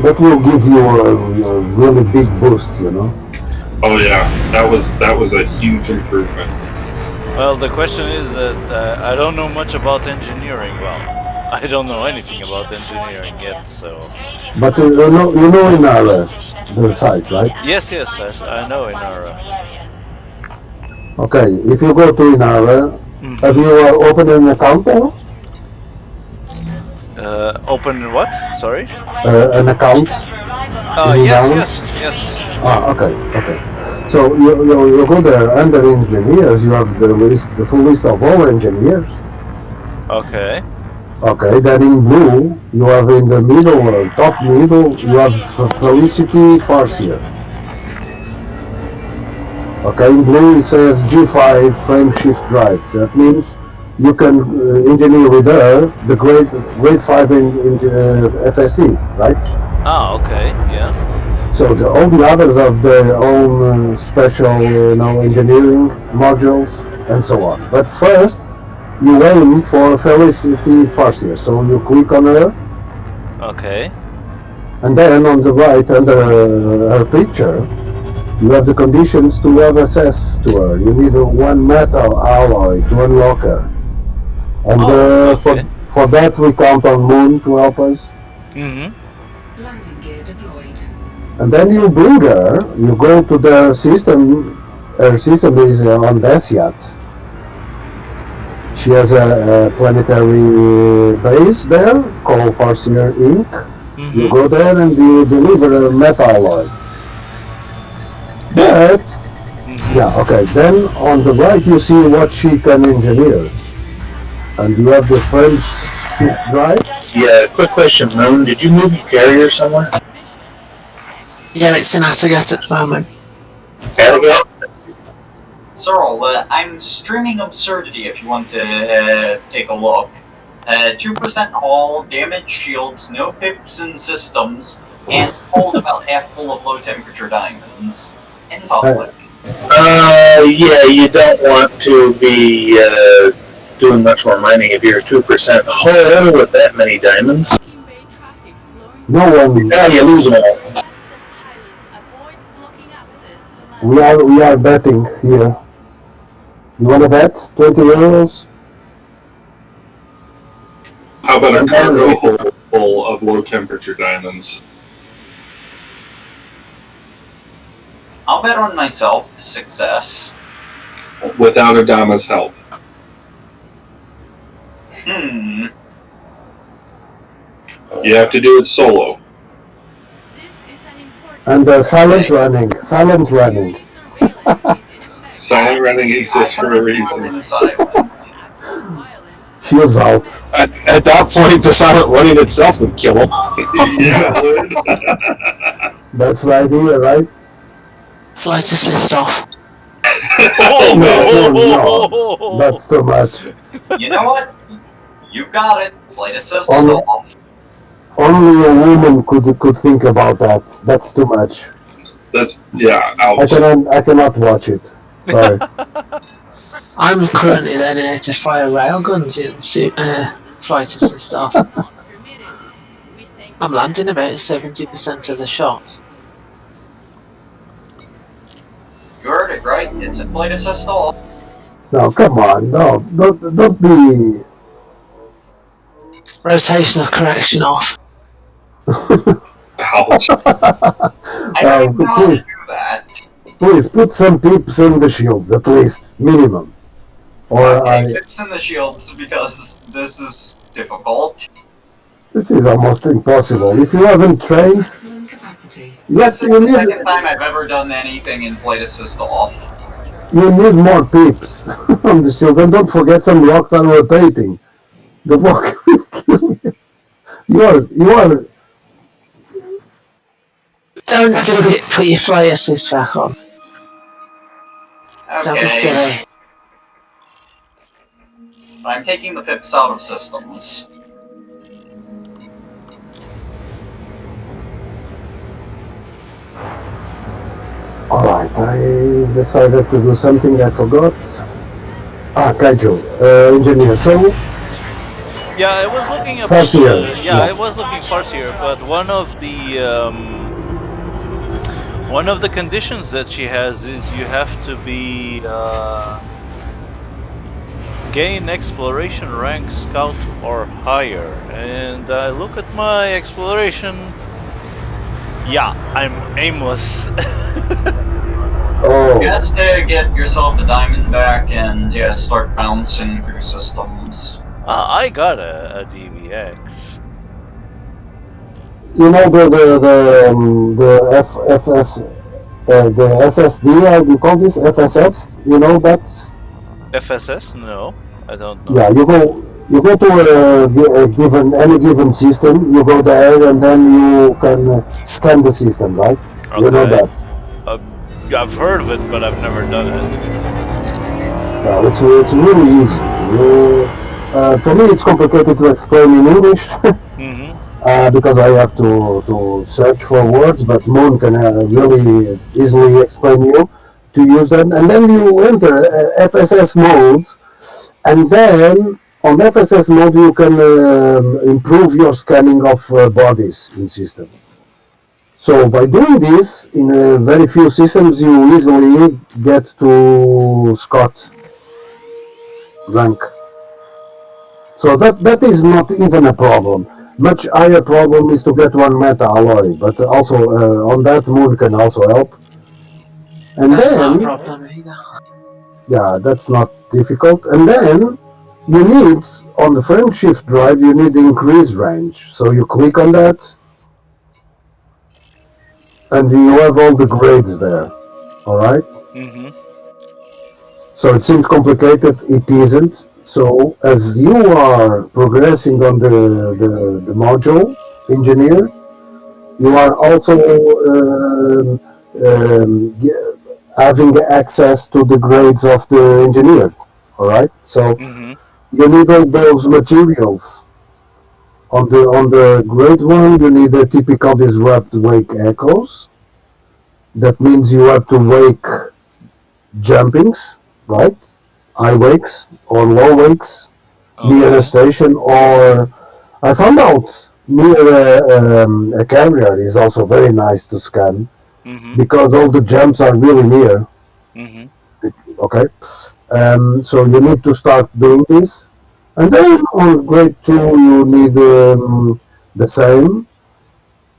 That will give you a really big boost, you know. Oh yeah, that was a huge improvement. Well, the question is that I don't know much about engineering. Well, I don't know anything about engineering yet, so. But you know Inara, the site, right? Yes, I know Inara. Okay, if you go to Inara, have you opened an account there? Open what? Sorry? An account. Yes. Ah, okay. So you go there under engineers. You have the full list of all engineers. Okay. Okay, then in blue you have in the middle or top middle you have Felicity Farseer. Okay, in blue it says G5 frame shift drive. That means you can engineer with her the grade 5 in FST, right? Ah, okay, yeah. So all the others have their own special, engineering modules and so on. But first, you aim for Felicity Farseer. So you click on her. Okay. And then on the right, under her picture, you have the conditions to have access to her. You need one metal alloy to unlock her. And for that, we count on Moon to help us. Mm-hmm. Landing gear deployed. And then you bring her, you go to their system. Her system is on Desiat. She has a planetary base there called Farseer Inc. Mm-hmm. You go there and you deliver a metal alloy. But, then on the right you see what she can engineer. And you have the frame shift drive. Yeah, quick question, Moon. Did you move your carrier somewhere? Yeah, it's in Atagat at the moment. Cyril, I'm streaming Absurdity if you want to take a look. 2% hull, damage shields, no pips in systems, and hold about half full of low temperature diamonds. In public. Yeah, you don't want to be doing much more mining if you're 2% hull with that many diamonds. No one. Yeah, you lose them all. We are betting here. You want to bet 20 euros? How about a cargo hold full of low temperature diamonds? I'll bet on myself. Success. Without Adama's help. You have to do it solo. And silent running. Silent running exists for a reason. He was out. At that point, the silent running itself would kill him. Yeah, it would. That's the idea, right? Flight assist off. No, that's too much. You know what? You got it. Flight assist off. only a woman could think about that. That's too much. That's ouch. I cannot watch it. Sorry. I'm currently learning how to fire railguns in fighters and stuff. I'm landing about 70% of the shots. You heard it right. It's a flight assist off. No, come on. No, don't be. Rotational correction off. Ouch. I don't even know how to do that. Please put some pips in the shields, at least, minimum. Or Pips in the shields because this is difficult. This is almost impossible. If you haven't trained, This is the second time I've ever done anything in flight assist off. You need more pips on the shields, and don't forget some rocks are rotating. The rock will kill you. You are. Don't do it. Put your fly assist back on. Okay. Don't be silly. I'm taking the pips out of systems. Alright, I decided to do something I forgot. Kaiju, engineer. So, yeah, I was looking at Farseer. I was looking Farseer, but one of the conditions that she has is you have to be gain exploration rank scout or higher, and I look at my exploration. Yeah, I'm aimless. Oh. Just to get yourself a diamond back and start bouncing through systems. I got a DVX. You know the SSD, how do you call this? FSS? You know that's. FSS? No, I don't know. Yeah, you go to any given system, you go there and then you can scan the system, right? Okay. You know that. I've heard of it, but I've never done it. Yeah, it's really easy. For me, it's complicated to explain in English because I have to search for words, but Moon can really easily explain you to use them. And then you enter FSS mode, and then on FSS mode you can improve your scanning of bodies in system. So by doing this, in very few systems you easily get to Scott rank. So that is not even a problem. Much higher problem is to get one meta alloy, but also on that Moon can also help. And That's then, not a problem either. yeah, that's not difficult. And then you need, on the frame shift drive, you need increase range. So you click on that, and you have all the grades there. Alright? So it seems complicated, it isn't. So as you are progressing on the module engineer, you are also having access to the grades of the engineer. Alright? So you need all those materials. On the grade 1, you need a typical disrupt wake echoes. That means you have to wake jumpings, right? High wakes or low wakes near a station, or I found out near a carrier is also very nice to scan because all the jumps are really near. Okay, so you need to start doing this, and then on grade 2 you need the same.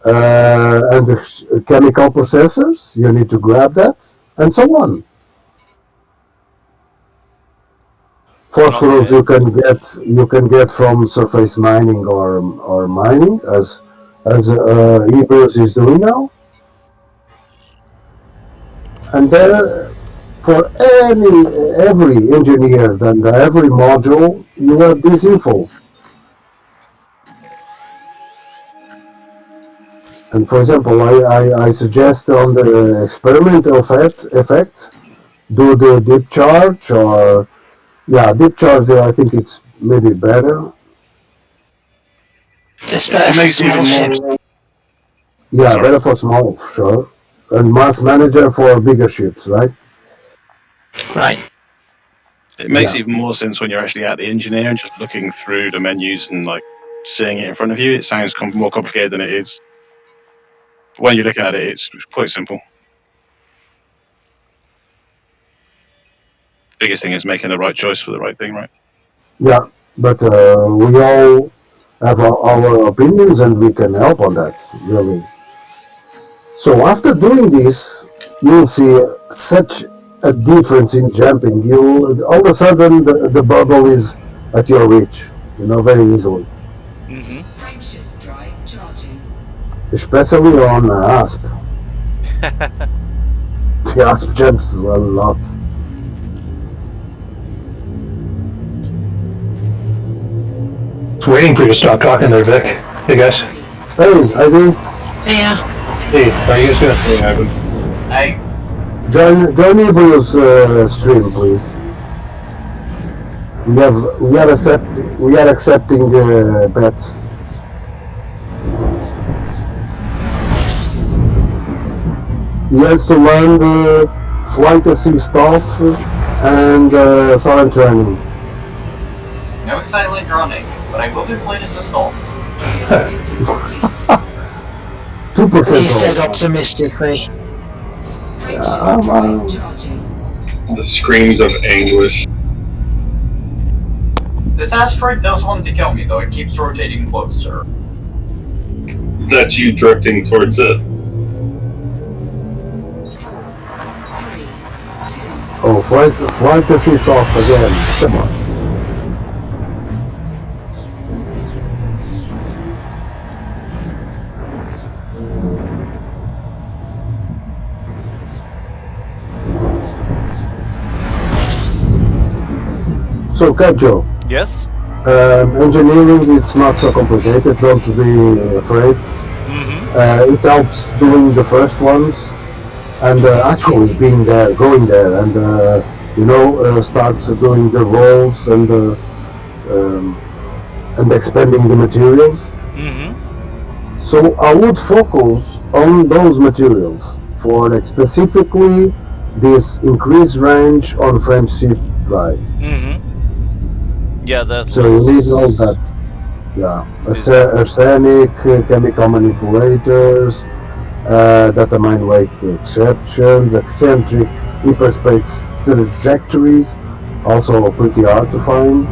And the chemical processors, you need to grab that, and so on. Phosphorus you can get from surface mining or mining, as Hebrews is doing now. And there, for every engineer and every module, you have this info. And for example, I suggest on the experimental effect, do the deep charge, or deep charge. I think it's maybe better. It's better It for makes small even ships. more. Yeah, Sorry. better for small, sure. And mass manager for bigger ships, right? Right. It makes Yeah. even more sense when you're actually at the engineer and just looking through the menus and like seeing it in front of you. It sounds more complicated than it is. When you're looking at it, it's quite simple. Biggest thing is making the right choice for the right thing, right? Yeah, but we all have our opinions and we can help on that, really. So after doing this, you'll see such a difference in jumping. You all of a sudden the bubble is at your reach, very easily. Mm-hmm. Frameshift drive charging. Especially on Asp. The Asp jumps a lot. Waiting for you to stop talking there, Vic. Hey guys. Hey, Ivy. Yeah. Hey, how are you guys doing? Hey, Ivan. I Join Hebrews stream, please. We are accepting bets. He has to learn the flight assist off and silent running. no silent running, but I will do flight assist off. 2% He said off. optimistically. The screams of anguish. This asteroid does want to kill me, though. It keeps rotating closer. That's you drifting towards it. Oh, flight assist off again. Come on. So, Kajo. Yes? Engineering, it's not so complicated, don't be afraid. It helps doing the first ones and actually being there, going there, and start doing the rolls and expanding the materials. So I would focus on those materials for specifically this increased range on frame shift drive. Yeah, that's. So you need all that. Yeah, arsenic, chemical manipulators, data mine wake exceptions, eccentric hyperspace trajectories, also pretty hard to find.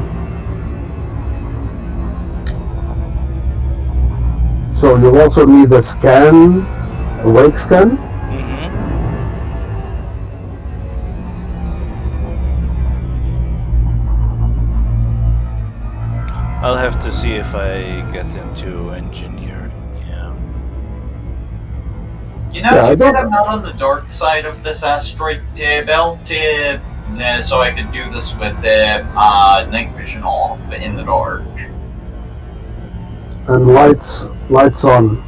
So you also need a scan, a wake scan. I'll have to see if I get into engineering. Yeah. I'm not on the dark side of this asteroid belt, so I could do this with night vision off in the dark. And lights on.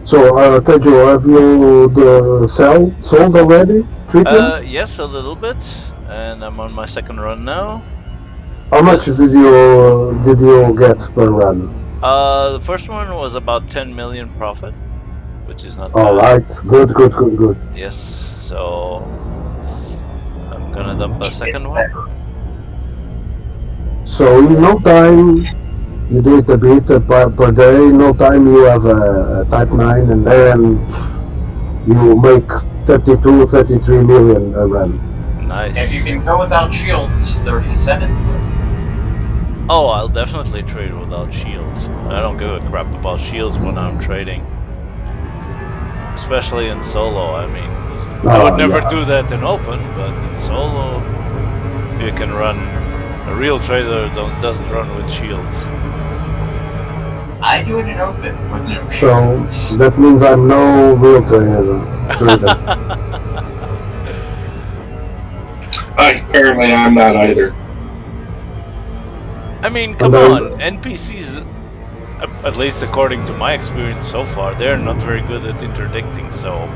So, Kejo, have you the cell sold already? Treated? Yes, a little bit, and I'm on my second run now. How much did you get per run? The first one was about 10 million profit, which is not All bad. right, good. Yes, so I'm gonna dump a second one. So in no time, you do it a bit per day. No time you have a Type 9, and then you make 32, 33 million a run. Nice. If you can go without shields, 37. Oh, I'll definitely trade without shields. I don't give a crap about shields when I'm trading. Especially in solo, I mean. I would never do that in open, but in solo, you can run. A real trader doesn't run with shields. I do it in open with no So that means I'm no real trader. Apparently I'm not either. I mean, come on, NPCs, at least according to my experience so far, they're not very good at interdicting, so...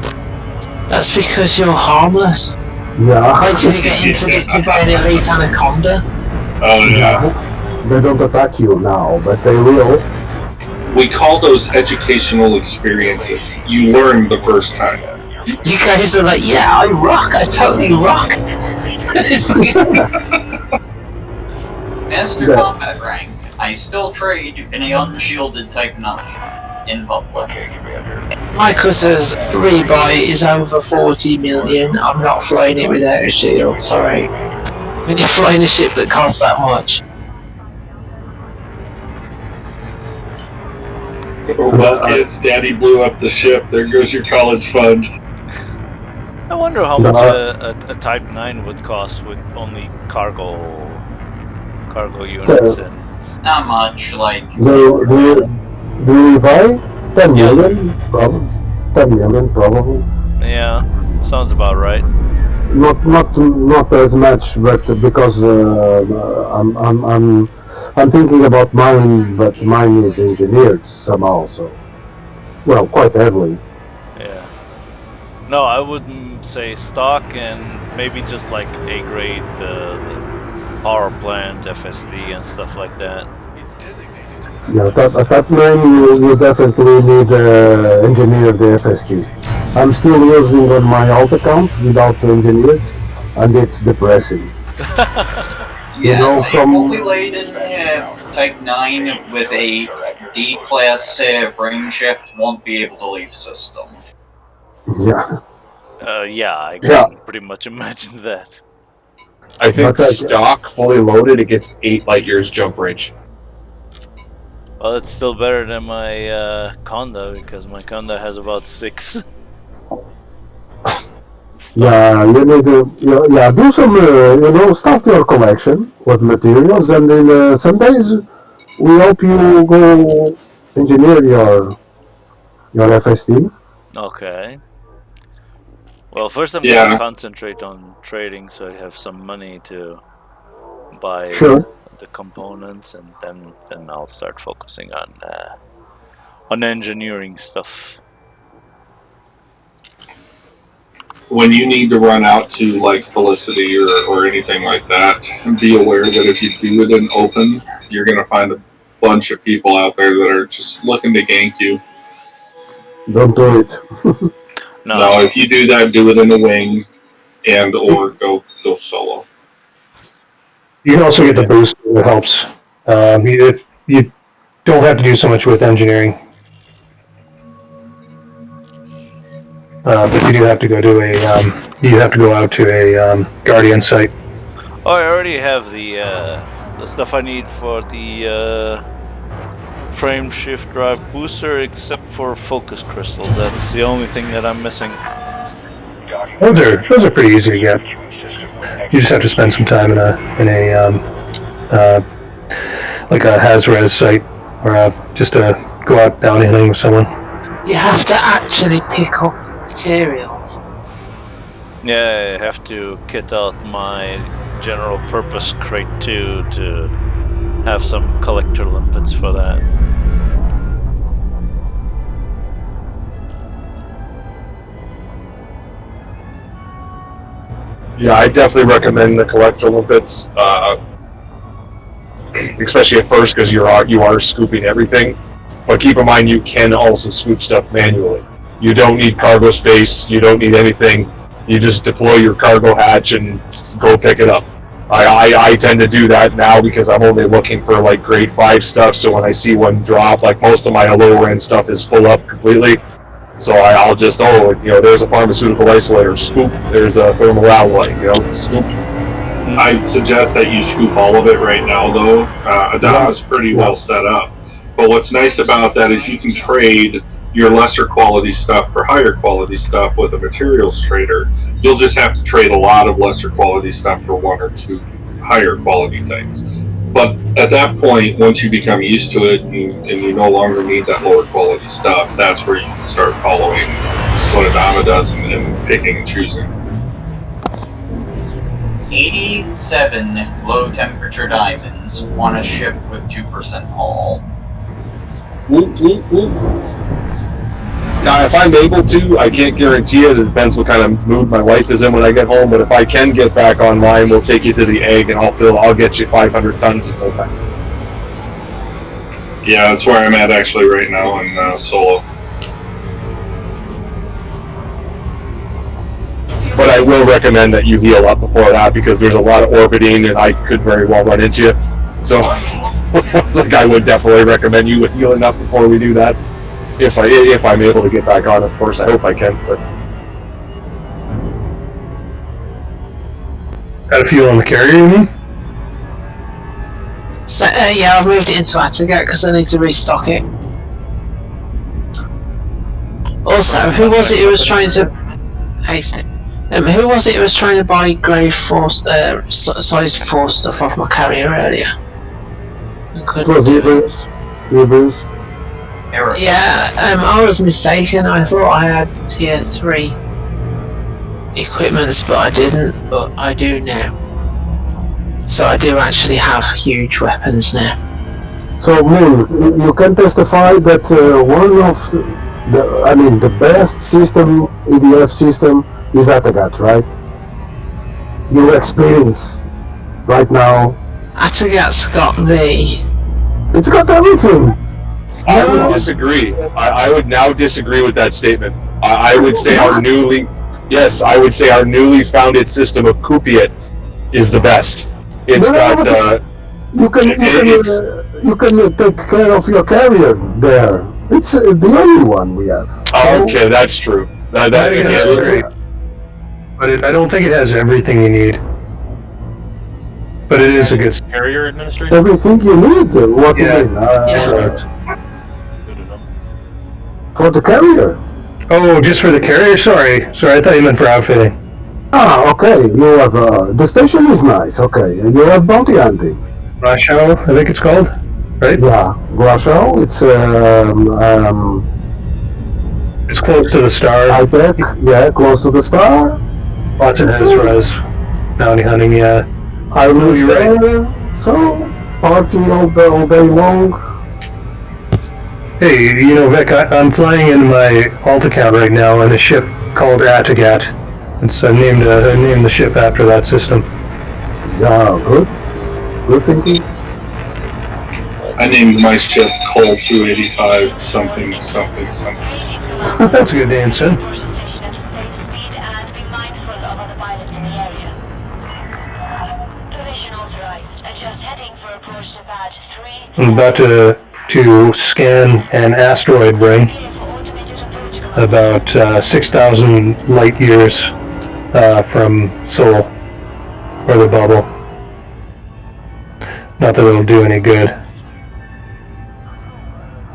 That's because you're harmless. Yeah. Wait till you get interdicted by an elite anaconda. Oh yeah. They don't attack you now, but they will. We call those educational experiences. You learn the first time. You guys are like, yeah, I rock. I totally rock. Master Combat rank. I still trade in a unshielded Type 9 in public. Michael says rebuy is over 40 million. I'm not flying it without a shield. Sorry. When you're flying a ship that costs that much. Well, kids, Daddy blew up the ship. There goes your college fund. I wonder how much a Type 9 would cost with only cargo units and... Not much, like... Do we buy? 10 million? Probably. 10 million, probably. Yeah, sounds about right. Not as much, but because I'm thinking about mine, but mine is engineered somehow, so quite heavily. Yeah. No, I wouldn't say stock and maybe just like A grade, the power plant, FSD, and stuff like that. Yeah, at that 9 you definitely need engineered FSD. I'm still using on my alt account without engineered, and it's depressing. You know, from fully laden Type 9 with a D-class frame shift won't be able to leave system. Yeah. Yeah, I can pretty much imagine that. I think stock, fully loaded, it gets 8 light years jump range. Well, it's still better than my Conda, because my Conda has about 6. Yeah, you need to do some start your collection with materials, and then some days we help you go engineer your FSD. Okay. Well, first I'm gonna concentrate on trading, so I have some money to buy the components, and then I'll start focusing on engineering stuff. When you need to run out to like Felicity or anything like that, be aware that if you do it in open, you're going to find a bunch of people out there that are just looking to gank you. Don't do it. No, if you do that, do it in a wing and or go solo. You can also get the boost that helps. You don't have to do so much with engineering. But you do have to go to out to a Guardian site. Oh, I already have the stuff I need for the frame shift drive booster, except for focus crystals. That's the only thing that I'm missing. Those are pretty easy to get. You just have to spend some time in a like a Hazres site, or just go out bounty hunting with someone. You have to actually pick up materials. Yeah, I have to kit out my general purpose crate too to have some collector limpets for that. Yeah, I definitely recommend the collector limpets, especially at first because you are scooping everything. But keep in mind you can also scoop stuff manually. You don't need cargo space. You don't need anything. You just deploy your cargo hatch and go pick it up. I tend to do that now because I'm only looking for like grade 5 stuff. So when I see one drop, like most of my lower end stuff is full up completely. So I'll just there's a pharmaceutical isolator, scoop. There's a thermal alloy, scoop. I'd suggest that you scoop all of it right now, though. Adama's pretty well set up. But what's nice about that is you can trade your lesser quality stuff for higher quality stuff with a materials trader. You'll just have to trade a lot of lesser quality stuff for 1 or 2 higher quality things. But at that point, once you become used to it and you no longer need that lower quality stuff, that's where you can start following what Adama does and picking and choosing. 87 low temperature diamonds on a ship with 2% hull. Now, if I'm able to, I can't guarantee it. It depends what kind of mood my wife is in when I get home. But if I can get back online, we'll take you to the egg, and I'll get you 500 tons in no time. Yeah, that's where I'm at actually right now in Solo. But I will recommend that you heal up before that, because there's a lot of orbiting, and I could very well run into you. So, like, I would definitely recommend you healing up before we do that. If I'm able to get back on, of course. I hope I can. But got a fuel on the carrier, you mean? So, yeah, I've moved it into Attigat because I need to restock it. Also, who was it who was trying to... who was it who was trying to buy grade 4, size 4 stuff off my carrier earlier? It was Hebrews. Yeah, I was mistaken. I thought I had tier 3 equipments, but I didn't, but I do now. So I do actually have huge weapons now. So, Moon, you can testify that one of the best system, EDF system, is Attigat, right? Your experience right now. Attigat's got It's got everything. I would disagree. I would now disagree with that statement. I would say our newly founded system of Kupiat is the best. It's you can take care of your carrier there. It's the only one we have. So, okay, that's true. That's great. But I don't think it has everything you need. But it is a good carrier administrator. Everything you need. What do you mean? For the carrier. Oh, just for the carrier? Sorry, I thought you meant for outfitting. Ah, okay. You have the station is nice. Okay, you have bounty hunting. Grashow, I think it's called, right? Yeah, Grashow. It's close to the star. High tech. Yeah, close to the star. Lots of res bounty hunting. Yeah. I live there, so party all day long. Hey, Vic, I'm flying in my alt account right now on a ship called Attigat. It's named the ship after that system. Yeah, good. Good thinking. I named my ship Cole 285 something. That's a good name, son. I'm about to scan an asteroid ring about 6,000 light years from Sol, or the bubble. Not that it'll do any good.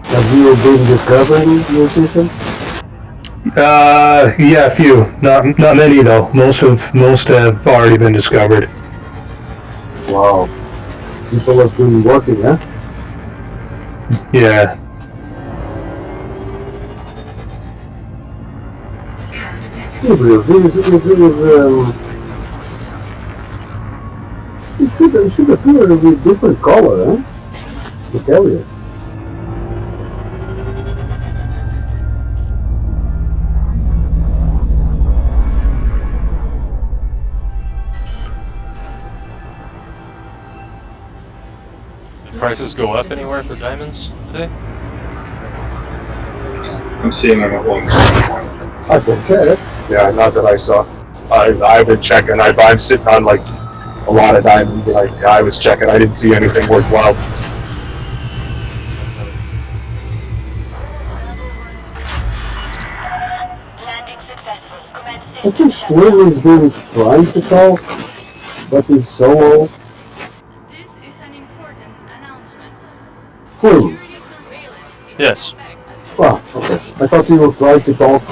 Have you been discovering new systems? Yeah, a few. Not many though. Most have already been discovered. Wow. People have been working, huh? Yeah. It should appear with different color, huh? The carrier. Did prices go up anywhere for diamonds today? I'm seeing them at 1. I can check. Yeah, not that I saw. I've been checking. I'm sitting on like a lot of diamonds, and I was checking. I didn't see anything worthwhile. I think Slim has been trying to talk, but he's so low. This is an important announcement. Slim. Yes. Ah, okay. I thought you were trying to talk,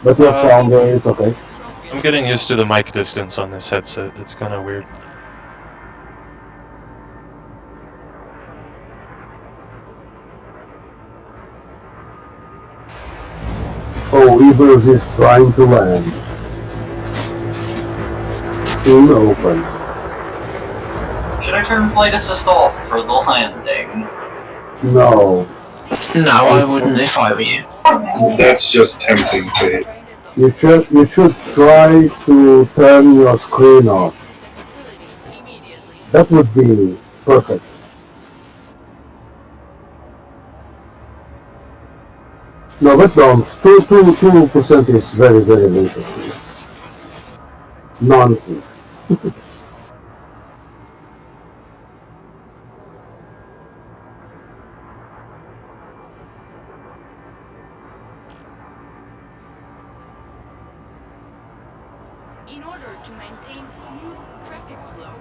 but your sound, it's okay. I'm getting used to the mic distance on this headset. It's kind of weird. Oh, Evers is trying to land. In open. Should I turn flight assist off for the landing? No. No, I wouldn't if I were you. That's just tempting fate. You should try to turn your screen off. That would be perfect. No, but don't. 2% is very, very little. It's nonsense. In order to maintain smooth traffic flow,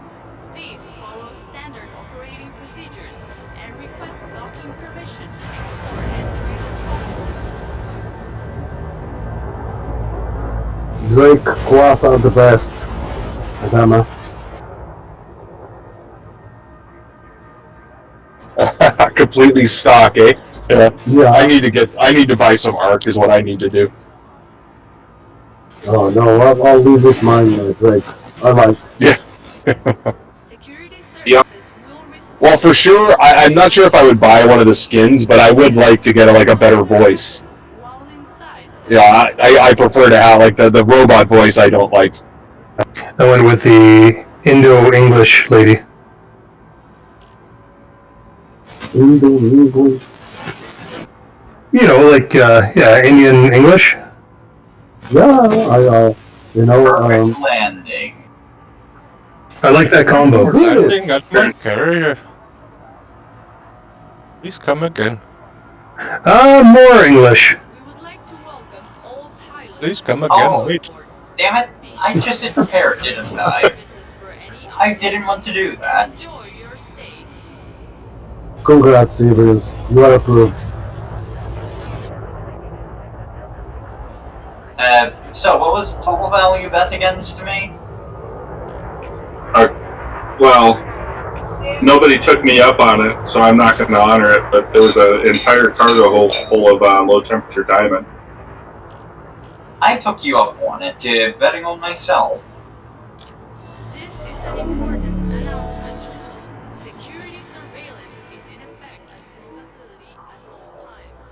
please follow standard operating procedures and request docking permission before entering the stop. Drake class are the best. Adama. Completely stock, eh? Yeah. I need to buy some ARC is what I need to do. Oh no, I'll leave it mine, Drake. I like. Yeah. Well, for sure, I'm not sure if I would buy one of the skins, but I would like to get a better voice. Yeah, I prefer to have the robot voice. I don't like. I went with the Indo-English lady. Indo-English? You know, Indian English. Yeah, landing. I like that combo. Landing at your carrier. Please come again. More English. Please come again. Oh, Wait. damn it! I just did repair, didn't I? I didn't want to do that. Congrats, Evers. You are approved. So what was total value bet against me? Well, nobody took me up on it, so I'm not going to honor it, but there was an entire cargo hold full of low-temperature diamond. I took you up on it, betting on myself. This is an important announcement. Security surveillance is in effect at this facility at all times.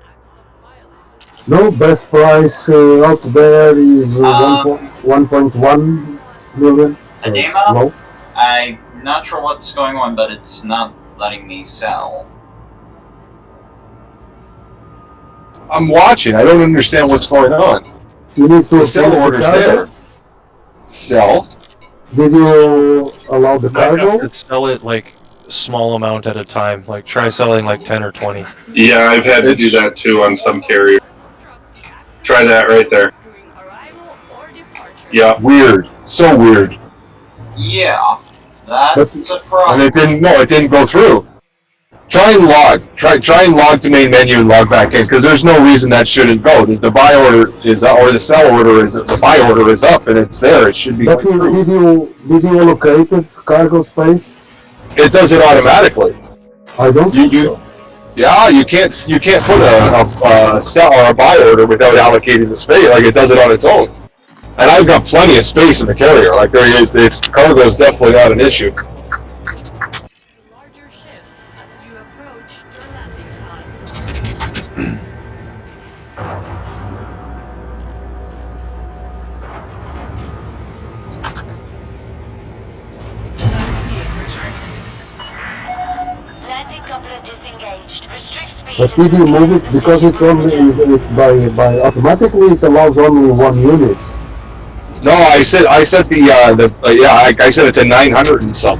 Acts of violence. No, best price out there is 1.1 million. So it's low. Adama, I'm not sure what's going on, but it's not letting me sell. I'm watching. I don't understand what's going on. You need to the sell order's there. Sell. Did you allow the cargo? Sell it small amount at a time. Try selling 10 or 20. Yeah, I've had to do that too on some carriers. Try that right there. Yeah. Weird. So weird. Yeah, that's a problem. And it didn't go through. Try and log. Try and log to main menu and log back in, because there's no reason that shouldn't go. The buy order is or the sell order is the buy order is up and it's there. It should be But going through. did you allocate it cargo space? It does it automatically. I don't think so. Yeah, you can't put a sell or a buy order without allocating the space. It does it on its own. And I've got plenty of space in the carrier. Cargo is definitely not an issue. Larger ships as you approach your landing time. Landing coupler disengaged. Restrict speed. But did you move it because it's only by automatically it allows only one unit. No, I set I set it to 900 and some.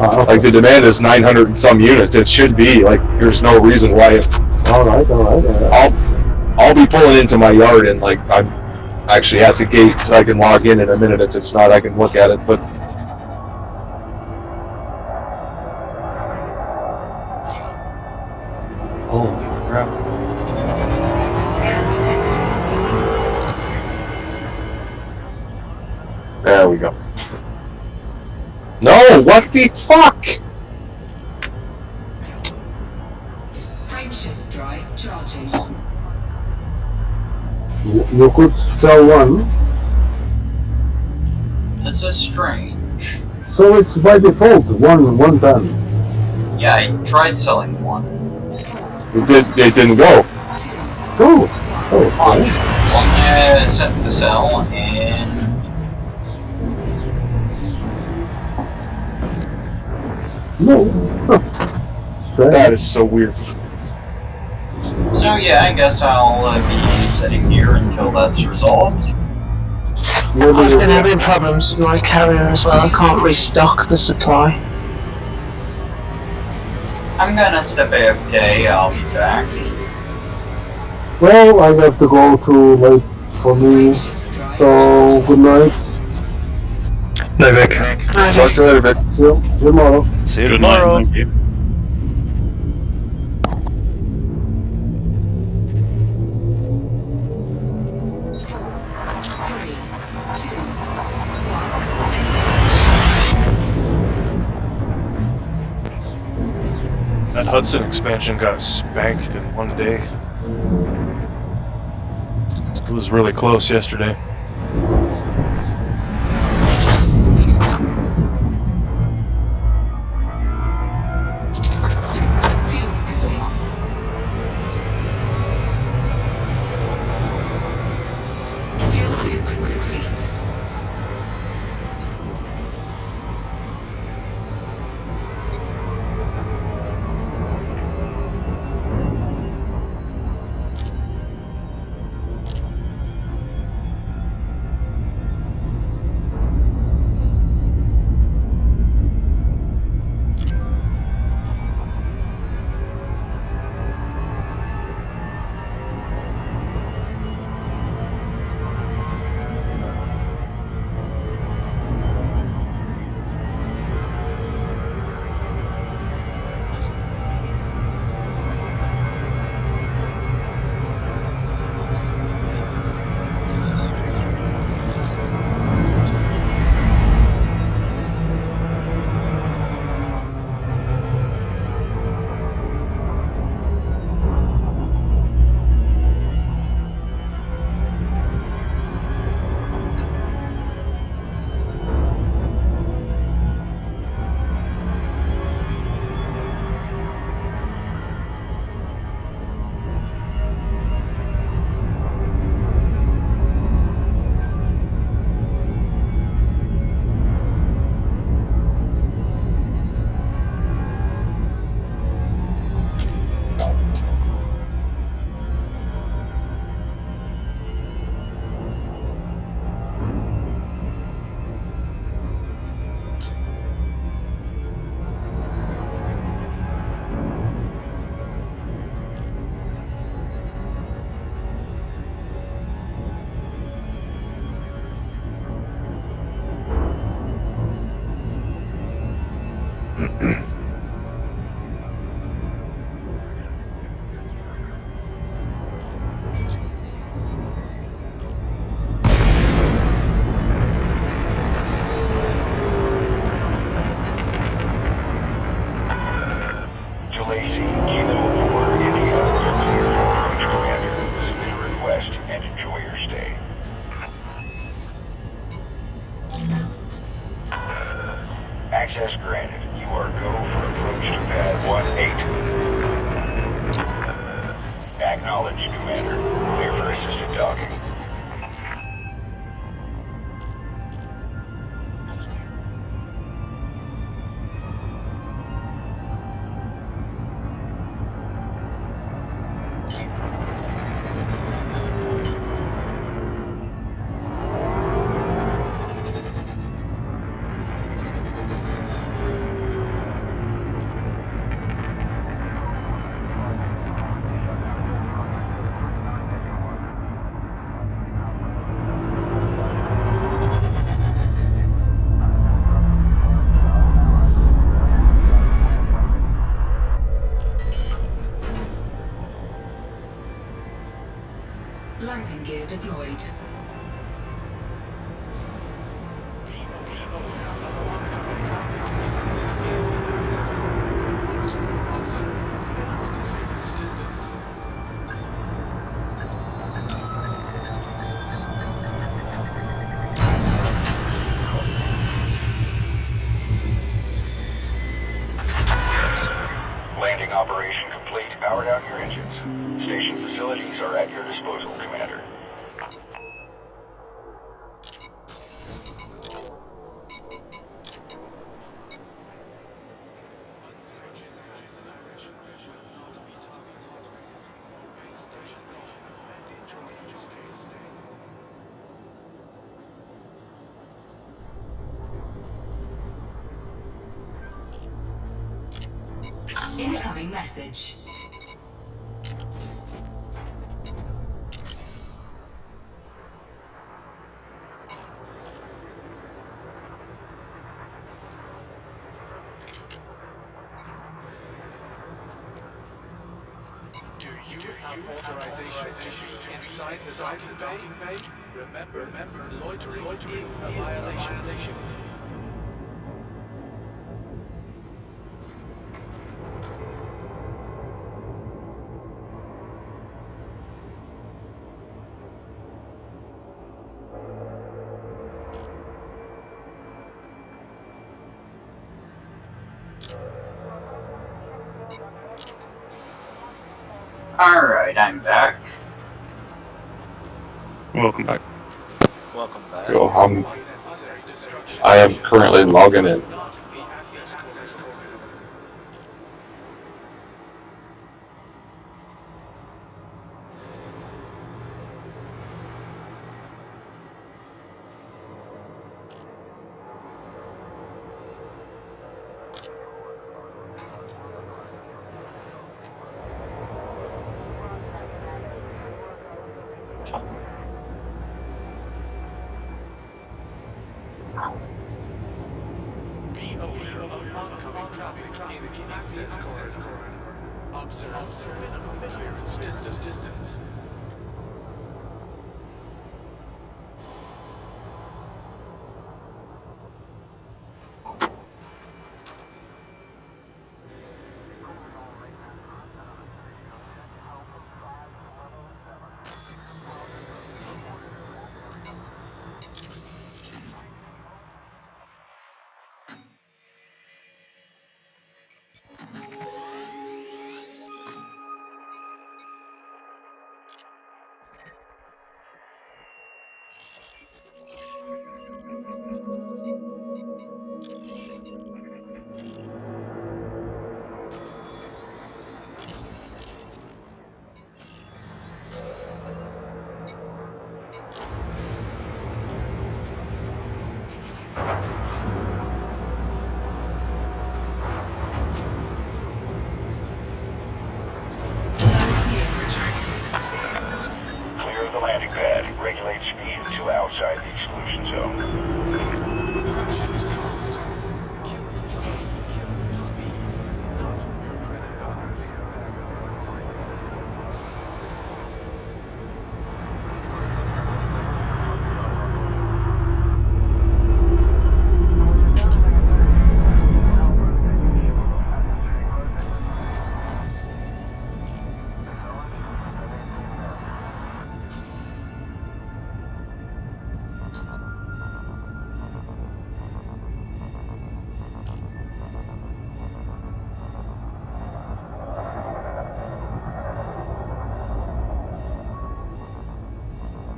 Okay. The demand is 900 and some units. It should be there's no reason why. All right. I'll be pulling into my yard and I'm actually at the gate so I can log in a minute. If it's not, I can look at it. But Holy crap. there we go. No, what the fuck? Frameshift drive charging. You could sell one. This is strange. So it's by default one ton. Yeah, I tried selling one. It didn't go. Fine. One set the cell and No. That is so weird. so yeah, I guess I'll be sitting here until that's resolved. I've been having problems with my carrier as well. I can't restock the supply. I'm gonna step AFK, I'll be back. Well, I have to go too late for me. So good night. Night, Vic. Talk to you later, Vic. See you tomorrow. See you Good night, tomorrow. thank you. That Hudson expansion got spanked in one day. It was really close yesterday. Access granted. You are go for approach to pad 1-8. Acknowledged, Commander. Clear for assisted docking. Landing gear deployed. Landing operation complete. Power down your engines. Station facilities are at your disposal, Commander. Incoming message. Do you have authorization to be inside the docking bay? Remember, loitering is a violation. Alright, I'm back. Welcome back. Welcome back. Yo, I am currently logging in. Be aware of oncoming traffic in the access corridor. Observe minimum clearance distance. Clear of the landing pad. Regulate speed to outside the exclusion zone. Fractions cost. Kill your speed, not your credit cards.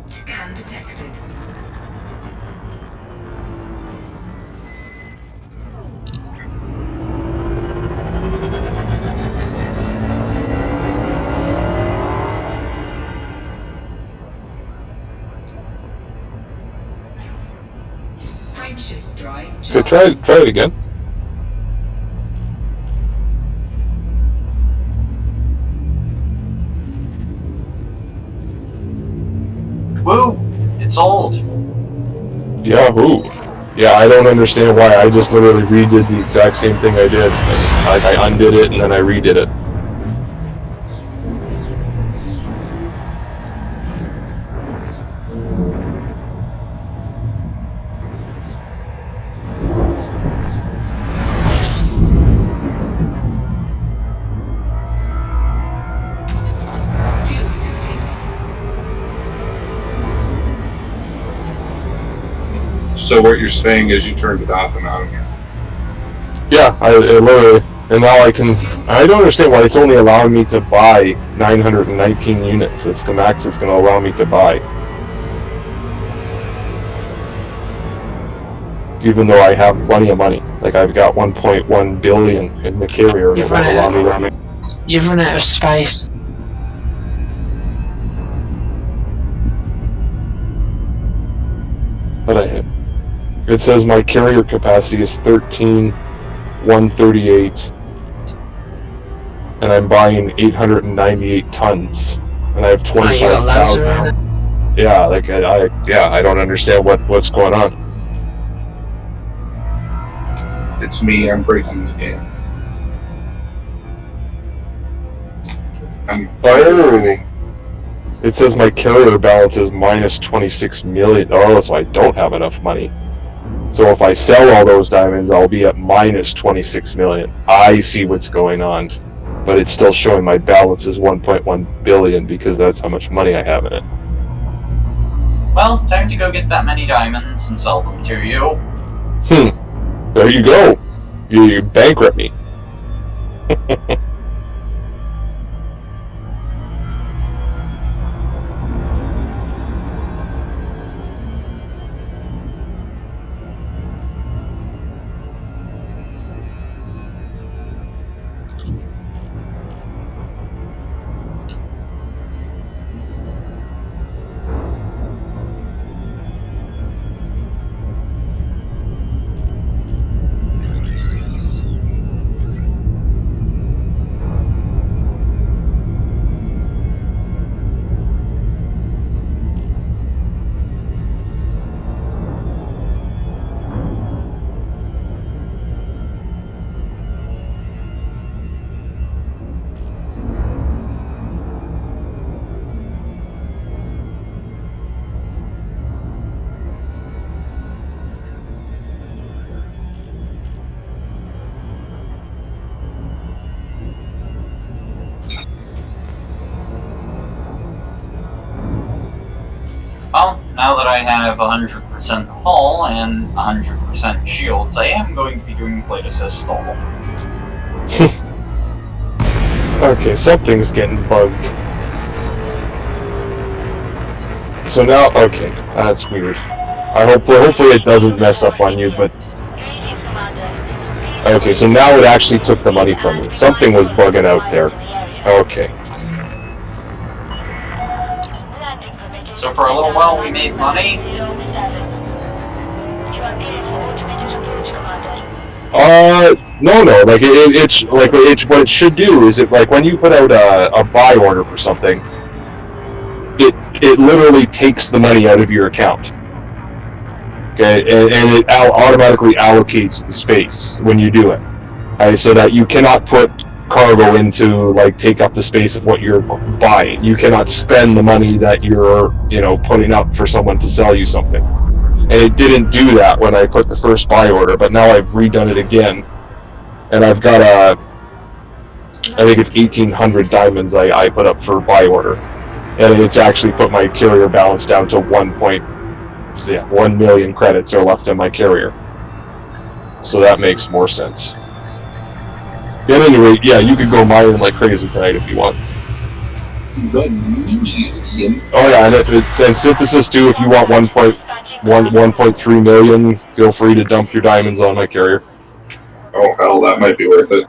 Scan detected. Frameshift drive. Okay, try it again. Woo! It's old. Yahoo! Yeah, I don't understand why. I just literally redid the exact same thing I did. And I undid it and then I redid it. So what you're saying is you turned it off and on again. Yeah, I literally And now I don't understand why it's only allowing me to buy 919 units. It's the max it's going to allow me to buy. Even though I have plenty of money. Like, I've got 1.1 billion in the carrier. And You've it won't allow me to... You've run out of space. But it says my carrier capacity is 13,138. And I'm buying 898 tons. And I have 25,000. Yeah, like, I don't understand what's going on. It's me, I'm breaking the game. I'm firing. It says my carrier balance is minus 26 million. Oh, so I don't have enough money. So if I sell all those diamonds, I'll be at minus 26 million. I see what's going on. But it's still showing my balance is 1.1 billion because that's how much money I have in it. Well, time to go get that many diamonds and sell them to you. There you go. You bankrupt me. Well, now that I have 100% hull and 100% shields, I am going to be doing flight assist stall. Okay, something's getting bugged. So now, okay, that's weird. Hopefully it doesn't mess up on you, but... Okay, so now it actually took the money from me. Something was bugging out there. Okay. So for a little while we made money. No, like it's like what it should do is like when you put out a buy order for something, it literally takes the money out of your account. Okay, and it automatically allocates the space when you do it. Okay, so that you cannot put cargo into, like, take up the space of what you're buying. You cannot spend the money that you're, putting up for someone to sell you something. And it didn't do that when I put the first buy order, but now I've redone it again. And I've got I think it's 1,800 diamonds I put up for buy order. And it's actually put my carrier balance down to 1 million credits are left in my carrier. So that makes more sense. At any rate, yeah, you could go mining like crazy tonight if you want. Oh yeah, and and synthesis too, if you want 1.3 million, feel free to dump your diamonds on my carrier. Oh hell, that might be worth it.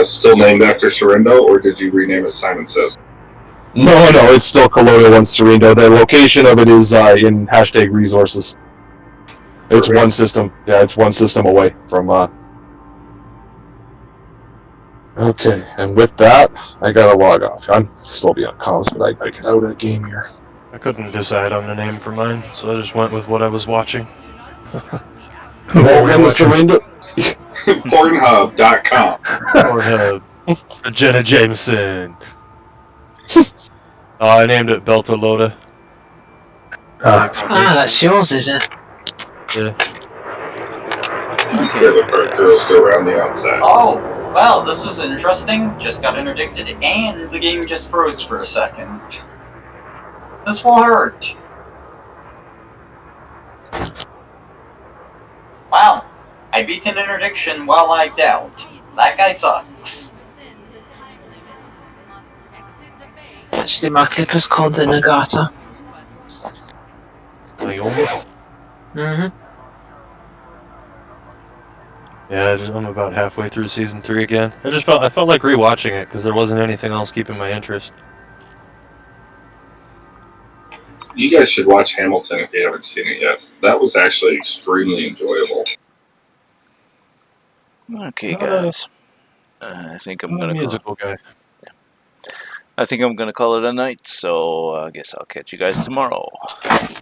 Still named after Sorindo, or did you rename it Simon Says? No, it's still Colonial 1 Sorindo. The location of it is in #resources. It's one system. Yeah, it's one system away from. Okay, and with that, I gotta log off. I'm still be on comms, but I gotta get out of the game here. I couldn't decide on a name for mine, so I just went with what I was watching. And the Sorindo. Pornhub.com. Pornhub. Jenna Jameson. I named it Beltalota. That's yours, is it? Yeah. Trailer park girls go around the outside. Oh, well, this is interesting. Just got interdicted and the game just froze for a second. This will hurt. Wow, I beat an interdiction while I doubt. That guy sucks. Actually, my clipper's called the Nagata. Mm-hmm. Yeah, I'm about halfway through season 3 again. I felt like rewatching it because there wasn't anything else keeping my interest. You guys should watch Hamilton if you haven't seen it yet. That was actually extremely enjoyable. Okay, guys. I think I'm gonna musical guy. I think I'm gonna call it a night. So I guess I'll catch you guys tomorrow.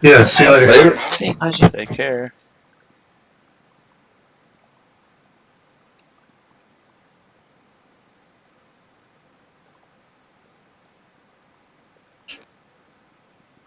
Yeah, see you later. See you later. Take care.